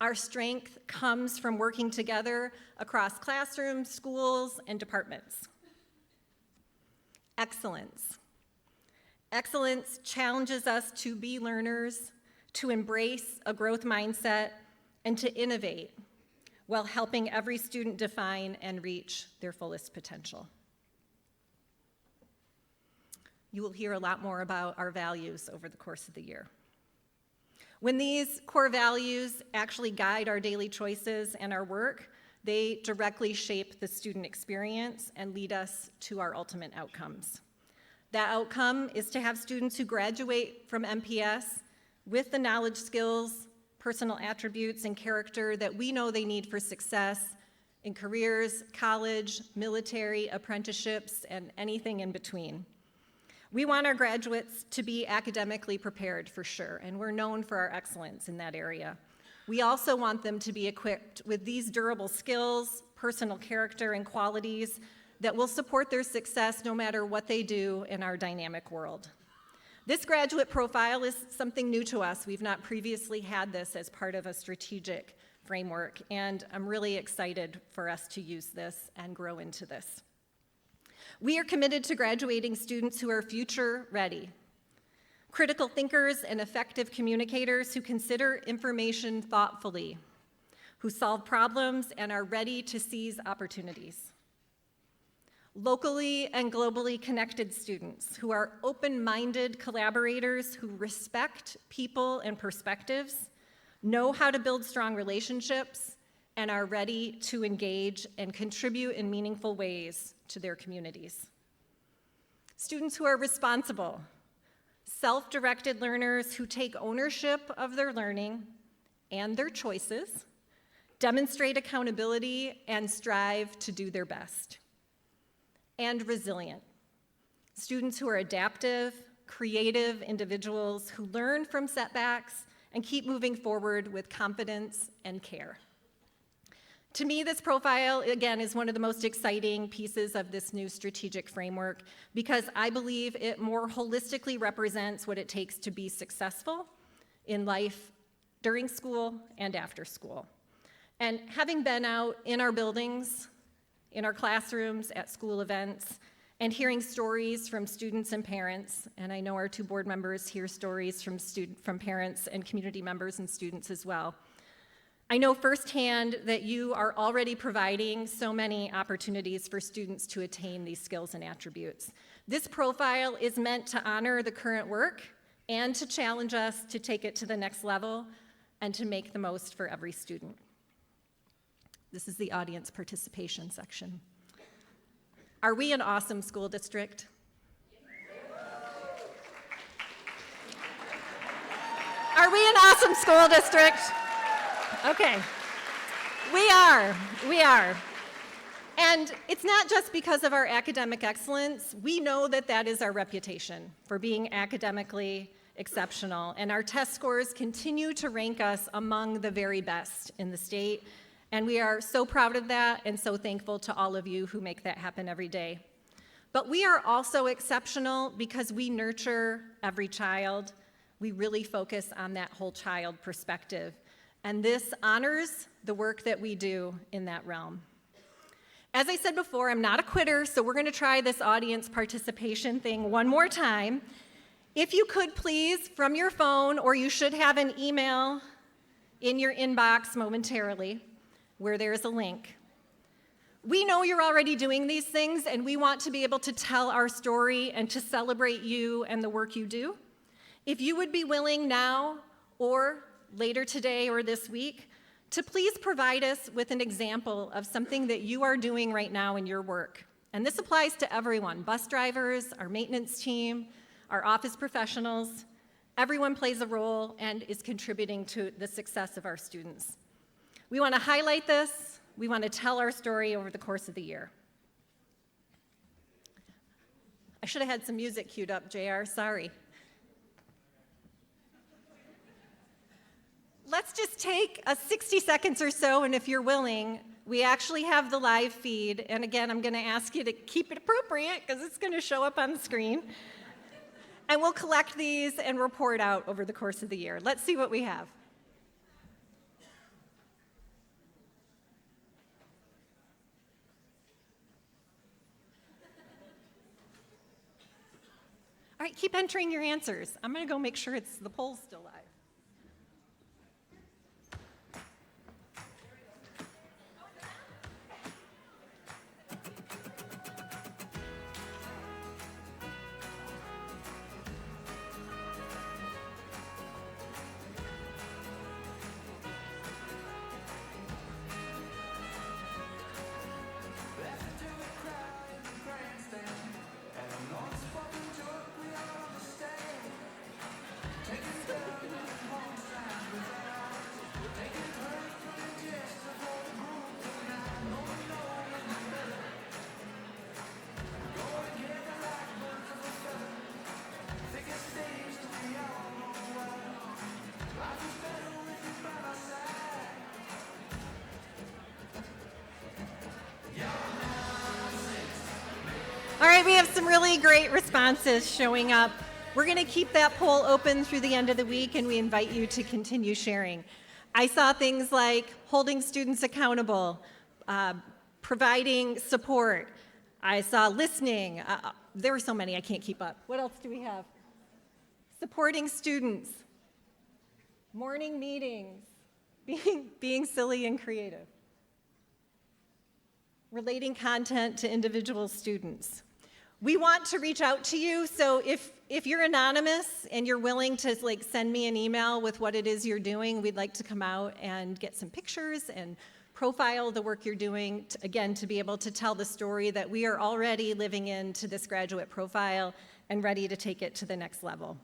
Our strength comes from working together across classrooms, schools, and departments. Excellence. Excellence challenges us to be learners, to embrace a growth mindset, and to innovate while helping every student define and reach their fullest potential. You will hear a lot more about our values over the course of the year. When these core values actually guide our daily choices and our work, they directly shape the student experience and lead us to our ultimate outcomes. That outcome is to have students who graduate from MPS with the knowledge, skills, personal attributes, and character that we know they need for success in careers, college, military, apprenticeships, and anything in between. We want our graduates to be academically prepared for sure, and we're known for our excellence in that area. We also want them to be equipped with these durable skills, personal character, and qualities that will support their success no matter what they do in our dynamic world. This graduate profile is something new to us. We've not previously had this as part of a strategic framework, and I'm really excited for us to use this and grow into this. We are committed to graduating students who are future ready, critical thinkers and effective communicators who consider information thoughtfully, who solve problems and are ready to seize opportunities. Locally and globally connected students who are open-minded collaborators who respect people and perspectives, know how to build strong relationships, and are ready to engage and contribute in meaningful ways to their communities. Students who are responsible, self-directed learners who take ownership of their learning and their choices, demonstrate accountability, and strive to do their best. And resilient. Students who are adaptive, creative individuals who learn from setbacks and keep moving forward with confidence and care. To me, this profile, again, is one of the most exciting pieces of this new strategic framework because I believe it more holistically represents what it takes to be successful in life during school and after school. And having been out in our buildings, in our classrooms, at school events, and hearing stories from students and parents, and I know our two board members hear stories from parents and community members and students as well. I know firsthand that you are already providing so many opportunities for students to attain these skills and attributes. This profile is meant to honor the current work and to challenge us to take it to the next level and to make the most for every student. This is the audience participation section. Are we an awesome school district? Are we an awesome school district? Okay, we are. And it's not just because of our academic excellence. We know that that is our reputation for being academically exceptional, and our test scores continue to rank us among the very best in the state. And we are so proud of that and so thankful to all of you who make that happen every day. But we are also exceptional because we nurture every child. We really focus on that whole child perspective. And this honors the work that we do in that realm. As I said before, I'm not a quitter, so we're going to try this audience participation thing one more time. If you could please, from your phone, or you should have an email in your inbox momentarily, where there's a link. We know you're already doing these things, and we want to be able to tell our story and to celebrate you and the work you do. If you would be willing now or later today or this week to please provide us with an example of something that you are doing right now in your work. And this applies to everyone, bus drivers, our maintenance team, our office professionals. Everyone plays a role and is contributing to the success of our students. We want to highlight this. We want to tell our story over the course of the year. I should have had some music queued up, JR, sorry. Let's just take 60 seconds or so, and if you're willing, we actually have the live feed. And again, I'm going to ask you to keep it appropriate because it's going to show up on the screen. And we'll collect these and report out over the course of the year. Let's see what we have. right, keep entering your answers. I'm going to go make sure the poll's still live. All right, we have some really great responses showing up. We're going to keep that poll open through the end of the week, and we invite you to continue sharing. I saw things like holding students accountable, providing support. I saw listening. There were so many, I can't keep up. What else do we have? Supporting students, morning meetings, being silly and creative, relating content to individual students. We want to reach out to you, so if you're anonymous and you're willing to send me an email with what it is you're doing, we'd like to come out and get some pictures and profile the work you're doing, to be able to tell the story that we are already living into this graduate profile and ready to take it to the next level.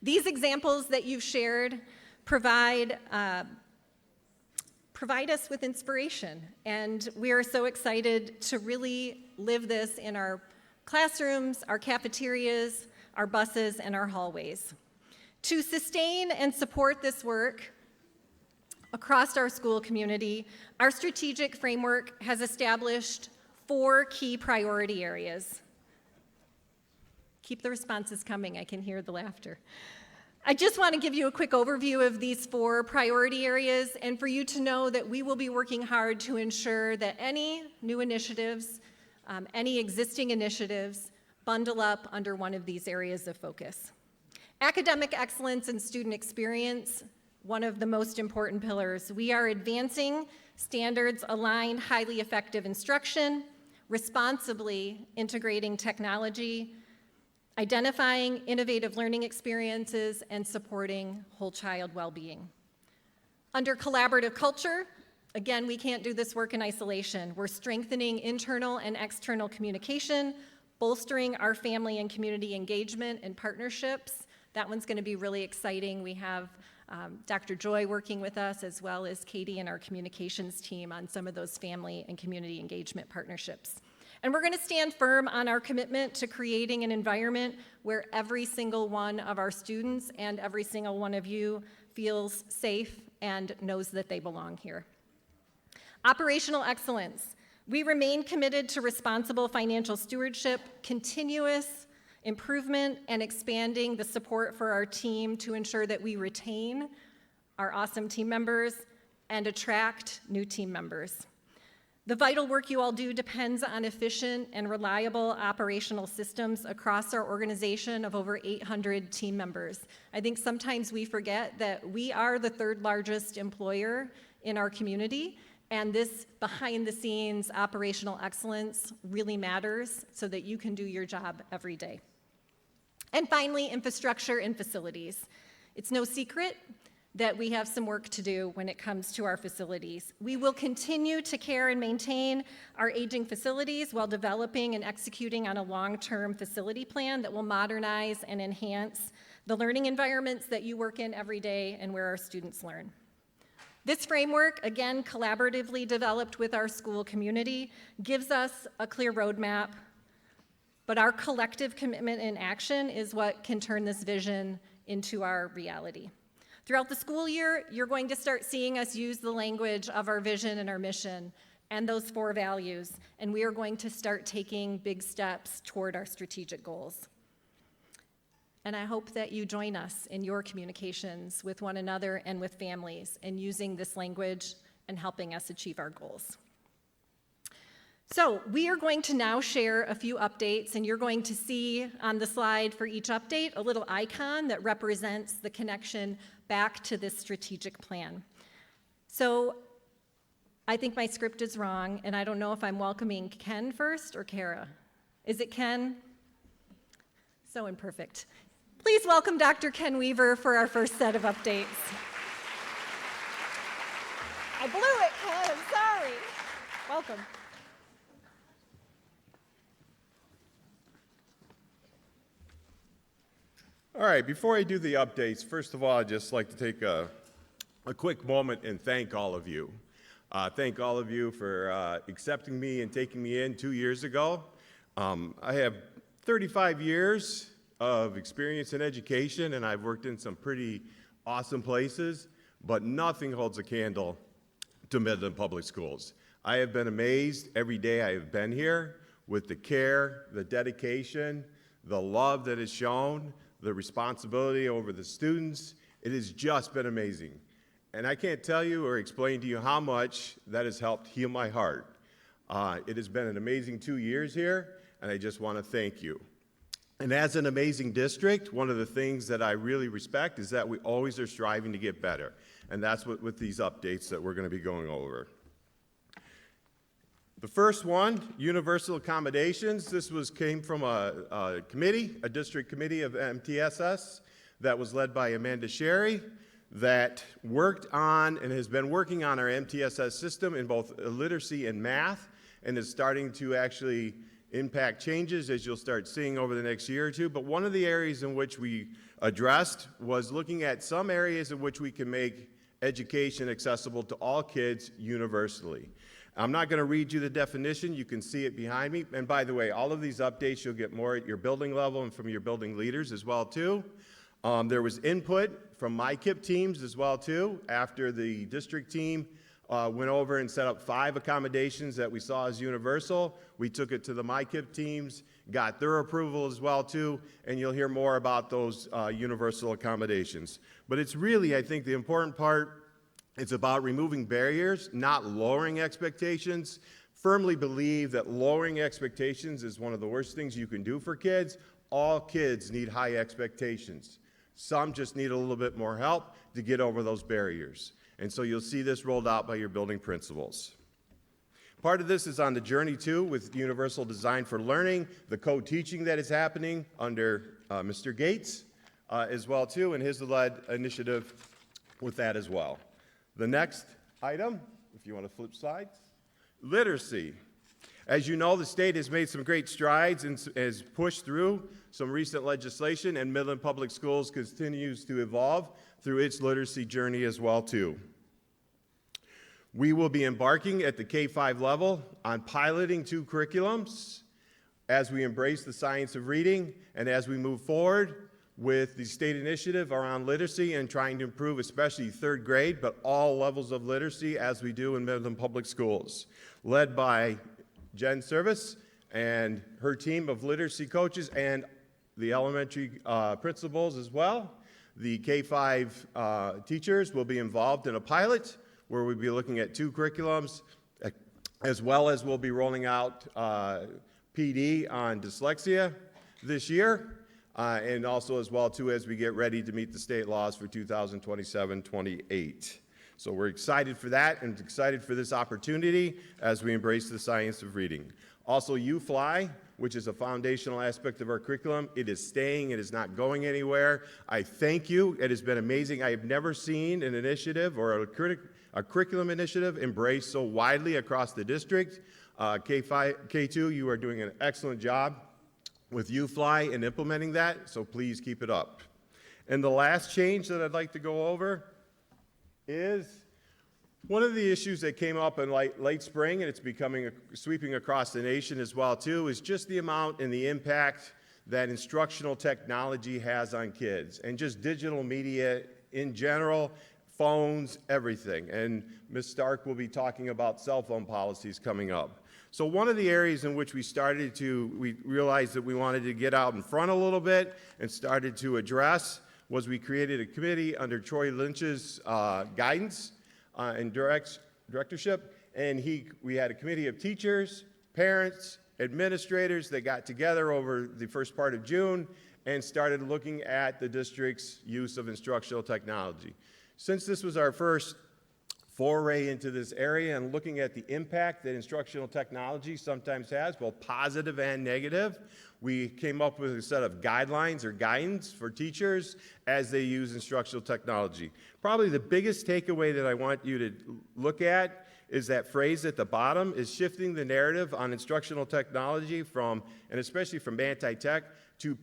These examples that you've shared provide us with inspiration, and we are so excited to really live this in our classrooms, our cafeterias, our buses, and our hallways. To sustain and support this work across our school community, our strategic framework has established 4 key priority areas. Keep the responses coming, I can hear the laughter. I just want to give you a quick overview of these 4 priority areas and for you to know that we will be working hard to ensure that any new initiatives, any existing initiatives, bundle up under one of these areas of focus. Academic excellence and student experience, one of the most important pillars. We are advancing standards-aligned, highly effective instruction, responsibly integrating technology, identifying innovative learning experiences, and supporting whole child well-being. Under collaborative culture, again, we can't do this work in isolation. We're strengthening internal and external communication, bolstering our family and community engagement and partnerships. That one's going to be really exciting. We have Dr. Joy working with us, as well as Katie and our communications team on some of those family and community engagement partnerships. And we're going to stand firm on our commitment to creating an environment where every single one of our students and every single one of you feels safe and knows that they belong here. Operational excellence. We remain committed to responsible financial stewardship, continuous improvement, and expanding the support for our team to ensure that we retain our awesome team members and attract new team members. The vital work you all do depends on efficient and reliable operational systems across our organization of over 800 team members. I think sometimes we forget that we are the 3rd largest employer in our community, and this behind-the-scenes operational excellence really matters so that you can do your job every day. And finally, infrastructure and facilities. It's no secret that we have some work to do when it comes to our facilities. We will continue to care and maintain our aging facilities while developing and executing on a long-term facility plan that will modernize and enhance the learning environments that you work in every day and where our students learn. This framework, again, collaboratively developed with our school community, gives us a clear roadmap, but our collective commitment and action is what can turn this vision into our reality. Throughout the school year, you're going to start seeing us use the language of our vision and our mission and those 4 values, and we are going to start taking big steps toward our strategic goals. And I hope that you join us in your communications with one another and with families in using this language and helping us achieve our goals. So we are going to now share a few updates, and you're going to see on the slide for each update a little icon that represents the connection back to this strategic plan. So I think my script is wrong, and I don't know if I'm welcoming Ken first or Kara. Is it Ken? So imperfect. Please welcome Dr. Ken Weaver for our first set of updates. I blew it, Ken, I'm sorry. Welcome. All right, before I do the updates, first of all, I'd just like to take a quick moment and thank all of you. Thank all of you for accepting me and taking me in 2 years ago. I have 35 years of experience in education, and I've worked in some pretty awesome places, but nothing holds a candle to Midland Public Schools. I have been amazed every day I have been here with the care, the dedication, the love that is shown, the responsibility over the students. It has just been amazing. And I can't tell you or explain to you how much that has helped heal my heart. It has been an amazing 2 years here, and I just want to thank you. And as an amazing district, one of the things that I really respect is that we always are striving to get better. And that's what with these updates that we're going to be going over. The first one, universal accommodations. This came from a committee, a district committee of MTSS that was led by Amanda Sherry that worked on and has been working on our MTSS system in both literacy and math and is starting to actually impact changes as you'll start seeing over the next year or two. But one of the areas in which we addressed was looking at some areas in which we can make education accessible to all kids universally. I'm not going to read you the definition. You can see it behind me. And by the way, all of these updates you'll get more at your building level and from your building leaders as well too. There was input from my KIP teams as well too. After the district team went over and set up 5 accommodations that we saw as universal, we took it to the MyKIP teams, got their approval as well too, and you'll hear more about those universal accommodations. But it's really, I think, the important part. It's about removing barriers, not lowering expectations. Firmly believe that lowering expectations is one of the worst things you can do for kids. All kids need high expectations. Some just need a little bit more help to get over those barriers. And so you'll see this rolled out by your building principals. Part of this is on the journey too with Universal Design for Learning, the co-teaching that is happening under Mr. Gates as well too, and his led initiative with that as well. The next item, if you want to flip slides, literacy. As you know, the state has made some great strides and has pushed through some recent legislation, and Midland Public Schools continues to evolve through its literacy journey as well too. We will be embarking at the K-5 level on piloting 2 curriculums as we embrace the science of reading and as we move forward with the state initiative around literacy and trying to improve especially 3rd grade, but all levels of literacy as we do in Midland Public Schools. Led by Jen Service and her team of literacy coaches and the elementary principals as well. The K-5 teachers will be involved in a pilot where we'll be looking at 2 curriculums, as well as we'll be rolling out PD on dyslexia this year. And also as well too as we get ready to meet the state laws for 2027-28. So we're excited for that and excited for this opportunity as we embrace the science of reading. Also UFly, which is a foundational aspect of our curriculum. It is staying, it is not going anywhere. I thank you, it has been amazing. I have never seen an initiative or a curriculum initiative embraced so widely across the district. K2, you are doing an excellent job with UFly and implementing that, so please keep it up. And the last change that I'd like to go over is one of the issues that came up in late spring, and it's becoming sweeping across the nation as well too, is just the amount and the impact that instructional technology has on kids and just digital media in general, phones, everything. And Ms. Stark will be talking about cell phone policies coming up. So one of the areas in which we realized that we wanted to get out in front a little bit and started to address was we created a committee under Troy Lynch's guidance and directorship, and we had a committee of teachers, parents, administrators that got together over the first part of June and started looking at the district's use of instructional technology. Since this was our first foray into this area and looking at the impact that instructional technology sometimes has, both positive and negative, we came up with a set of guidelines or guidance for teachers as they use instructional technology. Probably the biggest takeaway that I want you to look at is that phrase at the bottom is shifting the narrative on instructional technology from, and especially from anti-tech, to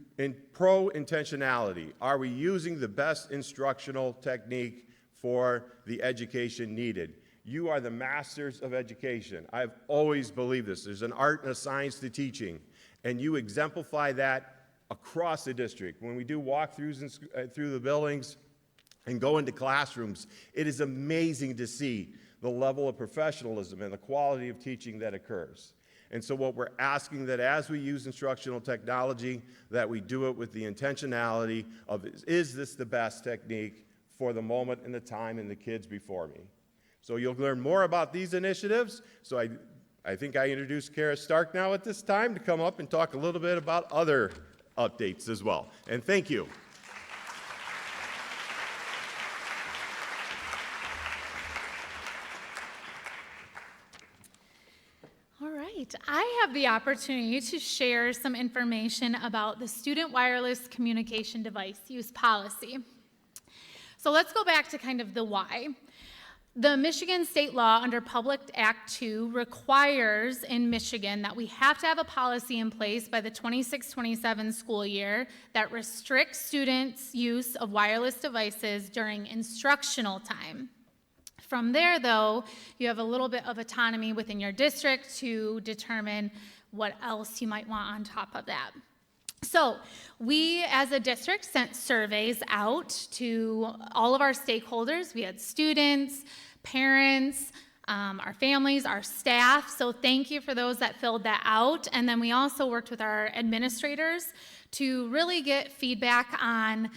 pro-intentionality. Are we using the best instructional technique for the education needed? You are the masters of education. I've always believed this. There's an art and a science to teaching, and you exemplify that across the district. When we do walkthroughs through the buildings and go into classrooms, it is amazing to see the level of professionalism and the quality of teaching that occurs. And so what we're asking that as we use instructional technology, that we do it with the intentionality of, is this the best technique for the moment and the time and the kids before me? So you'll learn more about these initiatives. So I think I introduced Kara Stark now at this time to come up and talk a little bit about other updates as well. And thank you. All right, I have the opportunity to share some information about the Student Wireless Communication Device Use Policy. So let's go back to kind of the why. The Michigan state law under Public Act 2 requires in Michigan that we have to have a policy in place by the 26-27 school year that restricts students' use of wireless devices during instructional time. From there, though, you have a little bit of autonomy within your district to determine what else you might want on top of that. So we, as a district, sent surveys out to all of our stakeholders. We had students, parents, our families, our staff. So thank you for those that filled that out. And then we also worked with our administrators to really get feedback on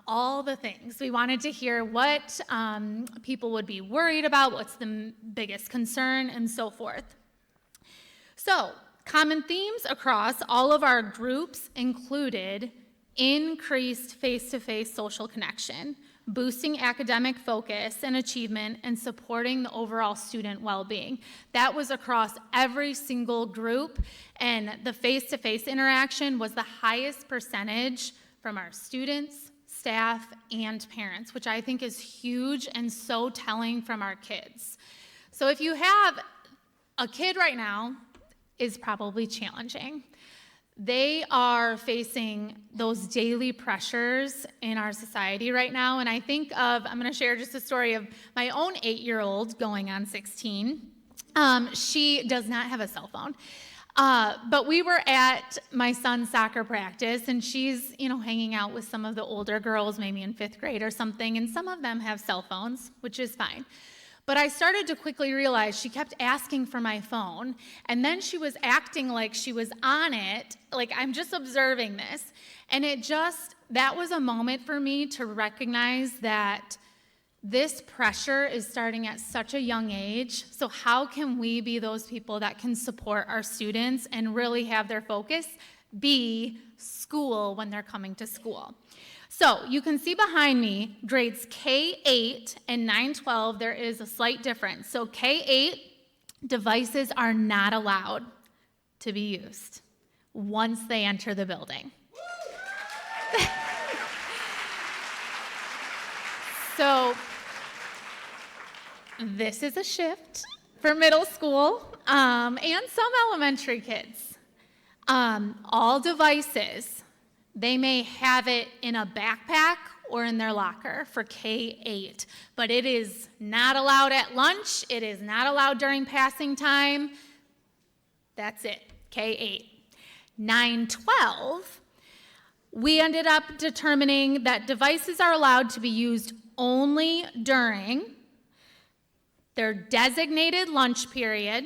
all the things. We wanted to hear what people would be worried about, what's the biggest concern, and so forth. So common themes across all of our groups included increased face-to-face social connection, boosting academic focus and achievement, and supporting the overall student well-being. That was across every single group, and the face-to-face interaction was the highest percentage from our students, staff, and parents, which I think is huge and so telling from our kids. So if you have a kid right now, is probably challenging. They are facing those daily pressures in our society right now, and I think of, I'm gonna share just a story of my own 8-year-old going on 16. She does not have a cell phone, but we were at my son's soccer practice, and she's, hanging out with some of the older girls, maybe in 5th grade or something, and some of them have cell phones, which is fine. But I started to quickly realize she kept asking for my phone, and then she was acting like she was on it, like I'm just observing this. And that was a moment for me to recognize that this pressure is starting at such a young age. So how can we be those people that can support our students and really have their focus be school when they're coming to school? So you can see behind me, grades K-8 and 9-12, there is a slight difference. So K-8, devices are not allowed to be used once they enter the building. So this is a shift for middle school and some elementary kids. All devices, they may have it in a backpack or in their locker for K-8, but it is not allowed at lunch. It is not allowed during passing time. That's it, K-8. 9-12, we ended up determining that devices are allowed to be used only during their designated lunch period,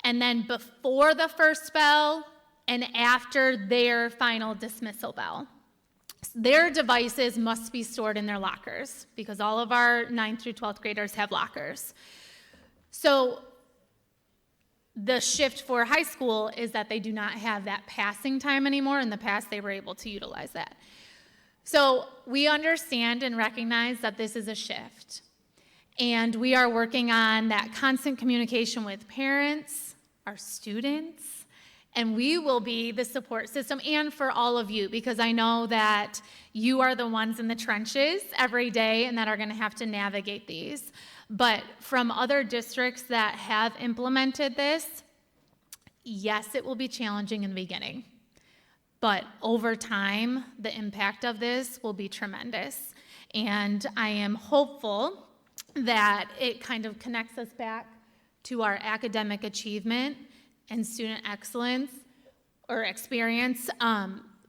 and then before the first bell, and after their final dismissal bell. Their devices must be stored in their lockers because all of our 9th through 12th graders have lockers. So the shift for high school is that they do not have that passing time anymore. In the past, they were able to utilize that. So we understand and recognize that this is a shift. And we are working on that constant communication with parents, our students, and we will be the support system and for all of you, because I know that you are the ones in the trenches every day and that are going to have to navigate these. But from other districts that have implemented this, yes, it will be challenging in the beginning. But over time, the impact of this will be tremendous. And I am hopeful that it kind of connects us back to our academic achievement and student excellence or experience.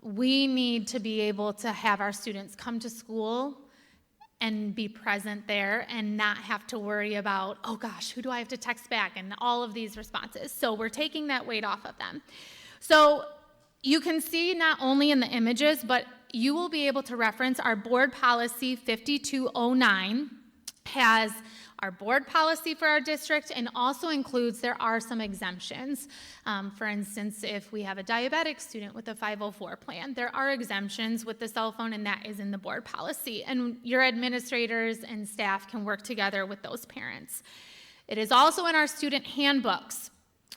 We need to be able to have our students come to school and be present there and not have to worry about, oh gosh, who do I have to text back, and all of these responses. So we're taking that weight off of them. So you can see not only in the images, but you will be able to reference our board policy 5209 has our board policy for our district and also includes there are some exemptions. For instance, if we have a diabetic student with a 504 plan, there are exemptions with the cell phone, and that is in the board policy. And your administrators and staff can work together with those parents. It is also in our student handbooks.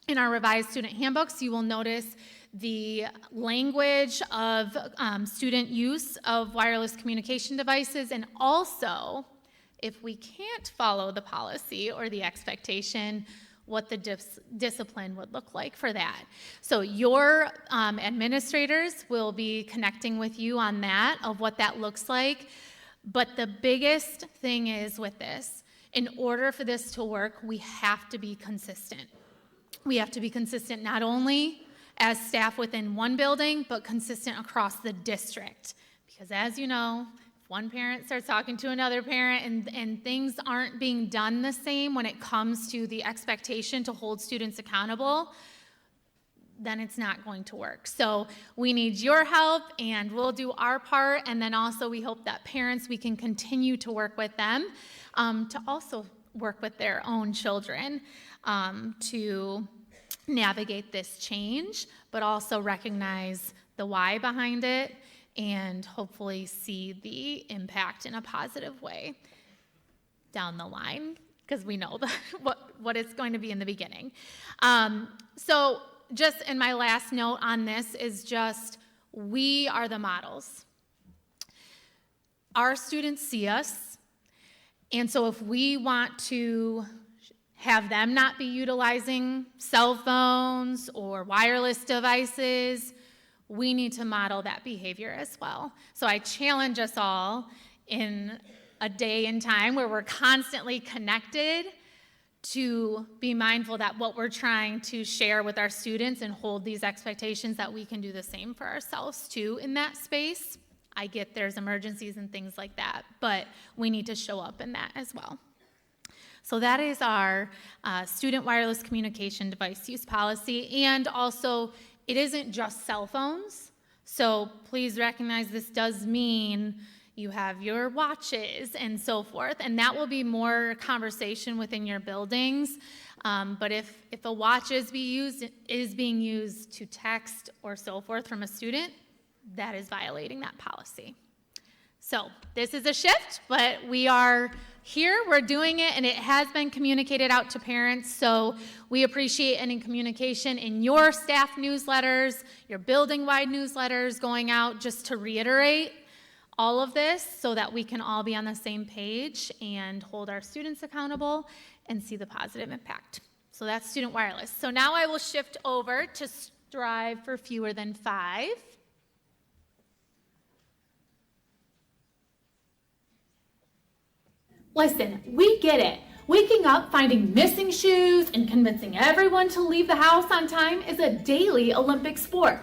In our revised student handbooks, you will notice the language of student use of wireless communication devices, and also if we can't follow the policy or the expectation, what the discipline would look like for that. So your administrators will be connecting with you on that, of what that looks like. But the biggest thing is with this, in order for this to work, we have to be consistent. We have to be consistent not only as staff within one building, but consistent across the district. Because as you know, one parent starts talking to another parent and things aren't being done the same when it comes to the expectation to hold students accountable, then it's not going to work. So we need your help, and we'll do our part, and then also we hope that parents, we can continue to work with them to also work with their own children to navigate this change, but also recognize the why behind it and hopefully see the impact in a positive way down the line, because we know what it's going to be in the beginning. So just in my last note on this is just, we are the models. Our students see us, and so if we want to have them not be utilizing cell phones or wireless devices, we need to model that behavior as well. So I challenge us all in a day and time where we're constantly connected to be mindful that what we're trying to share with our students and hold these expectations, that we can do the same for ourselves too in that space. I get there's emergencies and things like that, but we need to show up in that as well. So that is our student wireless communication device use policy. And also, it isn't just cell phones. So please recognize this does mean you have your watches and so forth, and that will be more conversation within your buildings. But if a watch is being used to text or so forth from a student, that is violating that policy. So this is a shift, but we are here, we're doing it, and it has been communicated out to parents. So we appreciate any communication in your staff newsletters, your building-wide newsletters going out, just to reiterate all of this so that we can all be on the same page and hold our students accountable and see the positive impact. So that's student wireless. So now I will shift over to strive for fewer than 5. Listen, we get it. Waking up, finding missing shoes, and convincing everyone to leave the house on time is a daily Olympic sport.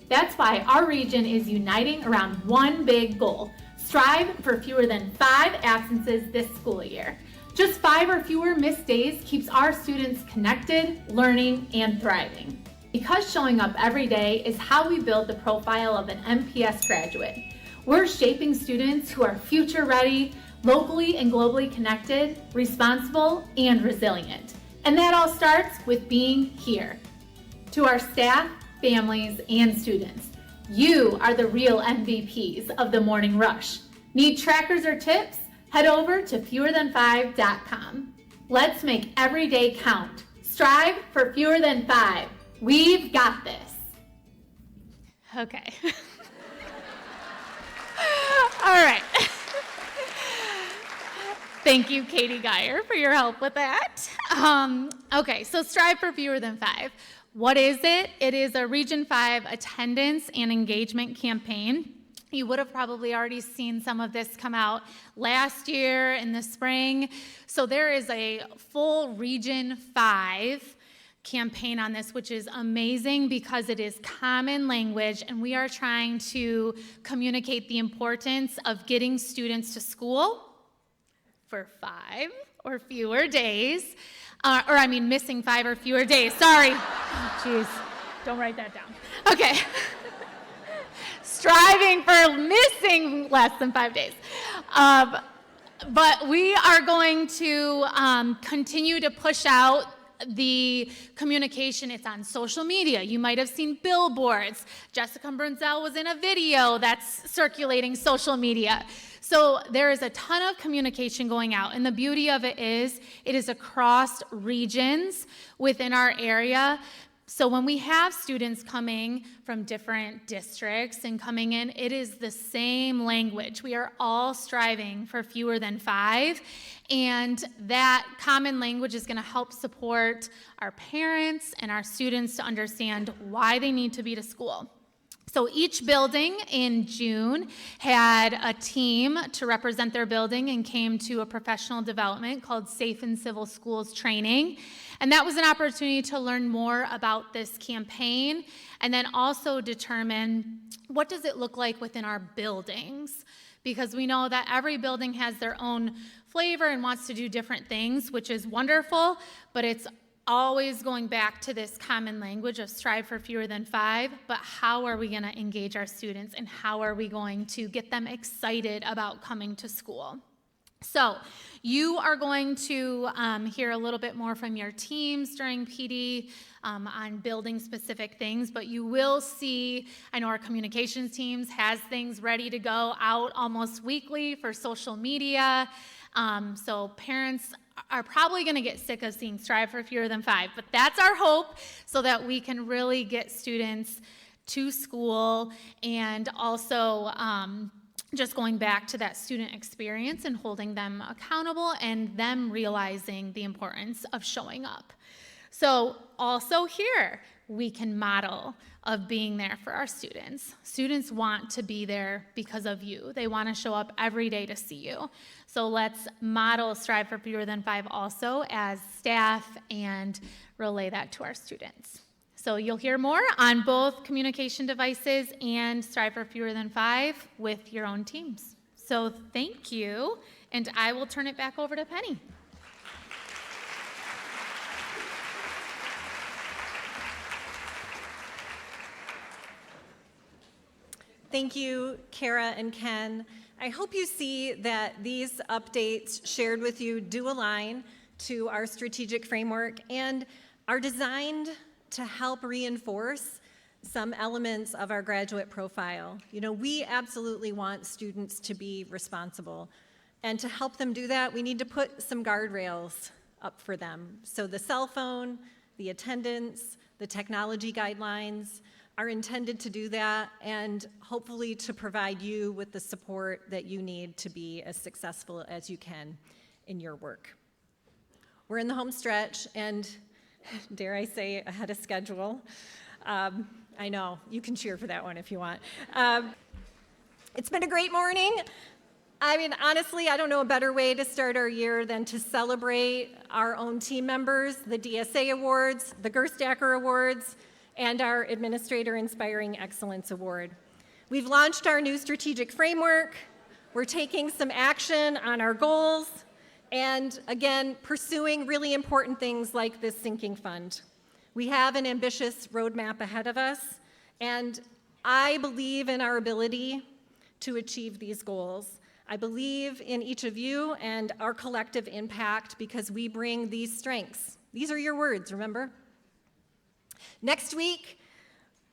That's why our region is uniting around one big goal: strive for fewer than 5 absences this school year. Just 5 or fewer missed days keeps our students connected, learning, and thriving. Because showing up every day is how we build the profile of an MPS graduate. We're shaping students who are future ready, locally and globally connected, responsible, and resilient. And that all starts with being here. To our staff, families, and students, you are the real MVPs of the morning rush. Need trackers or tips? Head over to fewerthan5.com. Let's make every day count. Strive for fewer than 5. We've got this. Okay. All right. Thank you, Katie Geyer, for your help with that. Okay, so strive for fewer than 5. What is it? It is a Region 5 attendance and engagement campaign. You would have probably already seen some of this come out last year in the spring. So there is a full Region 5 campaign on this, which is amazing because it is common language, and we are trying to communicate the importance of getting students to school for 5 or fewer days, missing 5 or fewer days. Sorry. Jeez, don't write that down. Okay. Striving for missing less than 5 days. But we are going to continue to push out the communication. It's on social media. You might have seen billboards. Jessica Brunzell was in a video that's circulating social media. So there is a ton of communication going out, and the beauty of it is across regions within our area. So when we have students coming from different districts and coming in, it is the same language. We are all striving for fewer than 5, and that common language is going to help support our parents and our students to understand why they need to be to school. So each building in June had a team to represent their building and came to a professional development called Safe and Civil Schools Training. And that was an opportunity to learn more about this campaign and then also determine what does it look like within our buildings, because we know that every building has their own flavor and wants to do different things, which is wonderful, but it's always going back to this common language of strive for fewer than 5, but how are we going to engage our students and how are we going to get them excited about coming to school? So you are going to hear a little bit more from your teams during PD on building specific things, but you will see, I know our communications teams has things ready to go out almost weekly for social media. So parents are probably going to get sick of seeing strive for fewer than 5, but that's our hope so that we can really get students to school and also just going back to that student experience and holding them accountable and them realizing the importance of showing up. So also here, we can model of being there for our students. Students want to be there because of you. They want to show up every day to see you. So let's model strive for fewer than 5 also as staff and relay that to our students. So you'll hear more on both communication devices and strive for fewer than 5 with your own teams. So thank you, and I will turn it back over to Penny. Thank you, Kara and Ken. I hope you see that these updates shared with you do align to our strategic framework and are designed to help reinforce some elements of our graduate profile. You know, we absolutely want students to be responsible, and to help them do that, we need to put some guardrails up for them. So the cell phone, the attendance, the technology guidelines are intended to do that and hopefully to provide you with the support that you need to be as successful as you can in your work. We're in the home stretch and, dare I say, ahead of schedule. I know, you can cheer for that one if you want. It's been a great morning. I mean, honestly, I don't know a better way to start our year than to celebrate our own team members, the DSA Awards, the Gerstacker Awards, and our Administrator Inspiring Excellence Award. We've launched our new strategic framework. We're taking some action on our goals, and again, pursuing really important things like this sinking fund. We have an ambitious roadmap ahead of us, and I believe in our ability to achieve these goals. I believe in each of you and our collective impact because we bring these strengths These are your words, remember? Next week,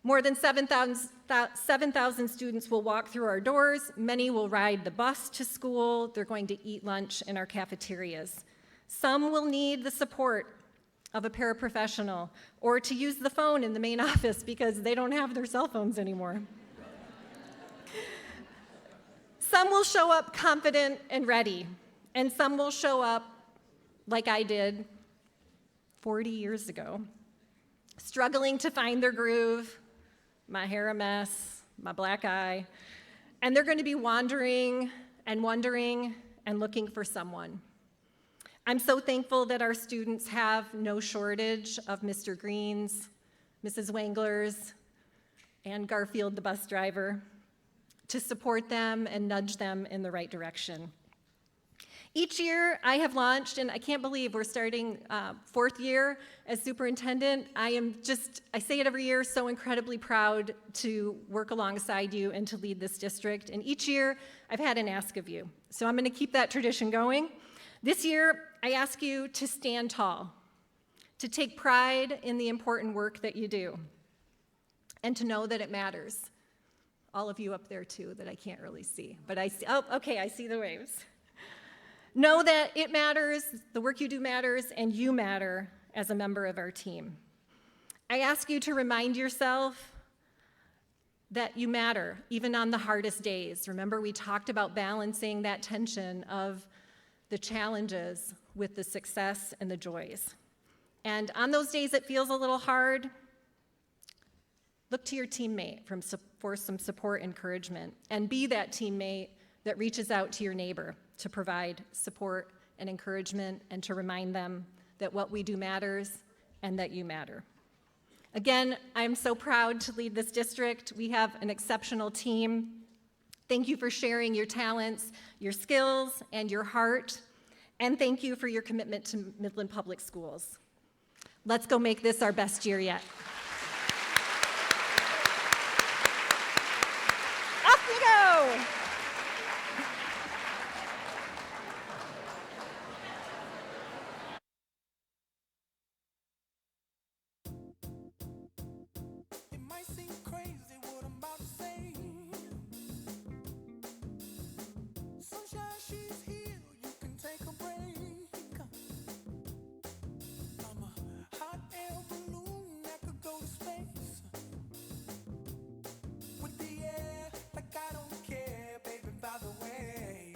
more than 7,000 students will walk through our doors. Many will ride the bus to school. They're going to eat lunch in our cafeterias. Some will need the support of a paraprofessional or to use the phone in the main office because they don't have their cell phones anymore. Some will show up confident and ready, and some will show up like I did 40 years ago, struggling to find their groove, my hair a mess, my black eye, and they're going to be wandering and wondering and looking for someone. I'm so thankful that our students have no shortage of Mr. Greens, Mrs. Wanglers, and Garfield the bus driver to support them and nudge them in the right direction. Each year I have launched, and I can't believe we're starting fourth year as superintendent. I say it every year, so incredibly proud to work alongside you and to lead this district. And each year I've had an ask of you. So I'm gonna keep that tradition going. This year I ask you to stand tall, to take pride in the important work that you do, and to know that it matters. All of you up there too that I can't really see, but I see, oh, okay, I see the waves. Know that it matters, the work you do matters, and you matter as a member of our team. I ask you to remind yourself that you matter, even on the hardest days. Remember, we talked about balancing that tension of the challenges with the success and the joys. And on those days it feels a little hard, look to your teammate for some support and encouragement, and be that teammate that reaches out to your neighbor to provide support and encouragement and to remind them that what we do matters and that you matter. Again, I'm so proud to lead this district. We have an exceptional team. Thank you for sharing your talents, your skills, and your heart, and thank you for your commitment to Midland Public Schools. Let's go make this our best year yet. Off you go! It might seem crazy what I'm about to say. Sunshine, she's here, you can take a break. I'm a hot air balloon that could go to space. With the air, like I don't care, baby, by the way.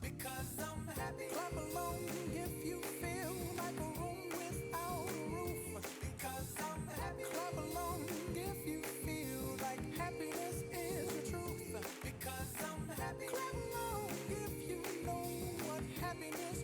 Because I'm happy. Clap along if you feel like a room without a roof. Because I'm happy. Clap along if you feel like happiness is the truth. Because I'm happy. Clap along if you know what happiness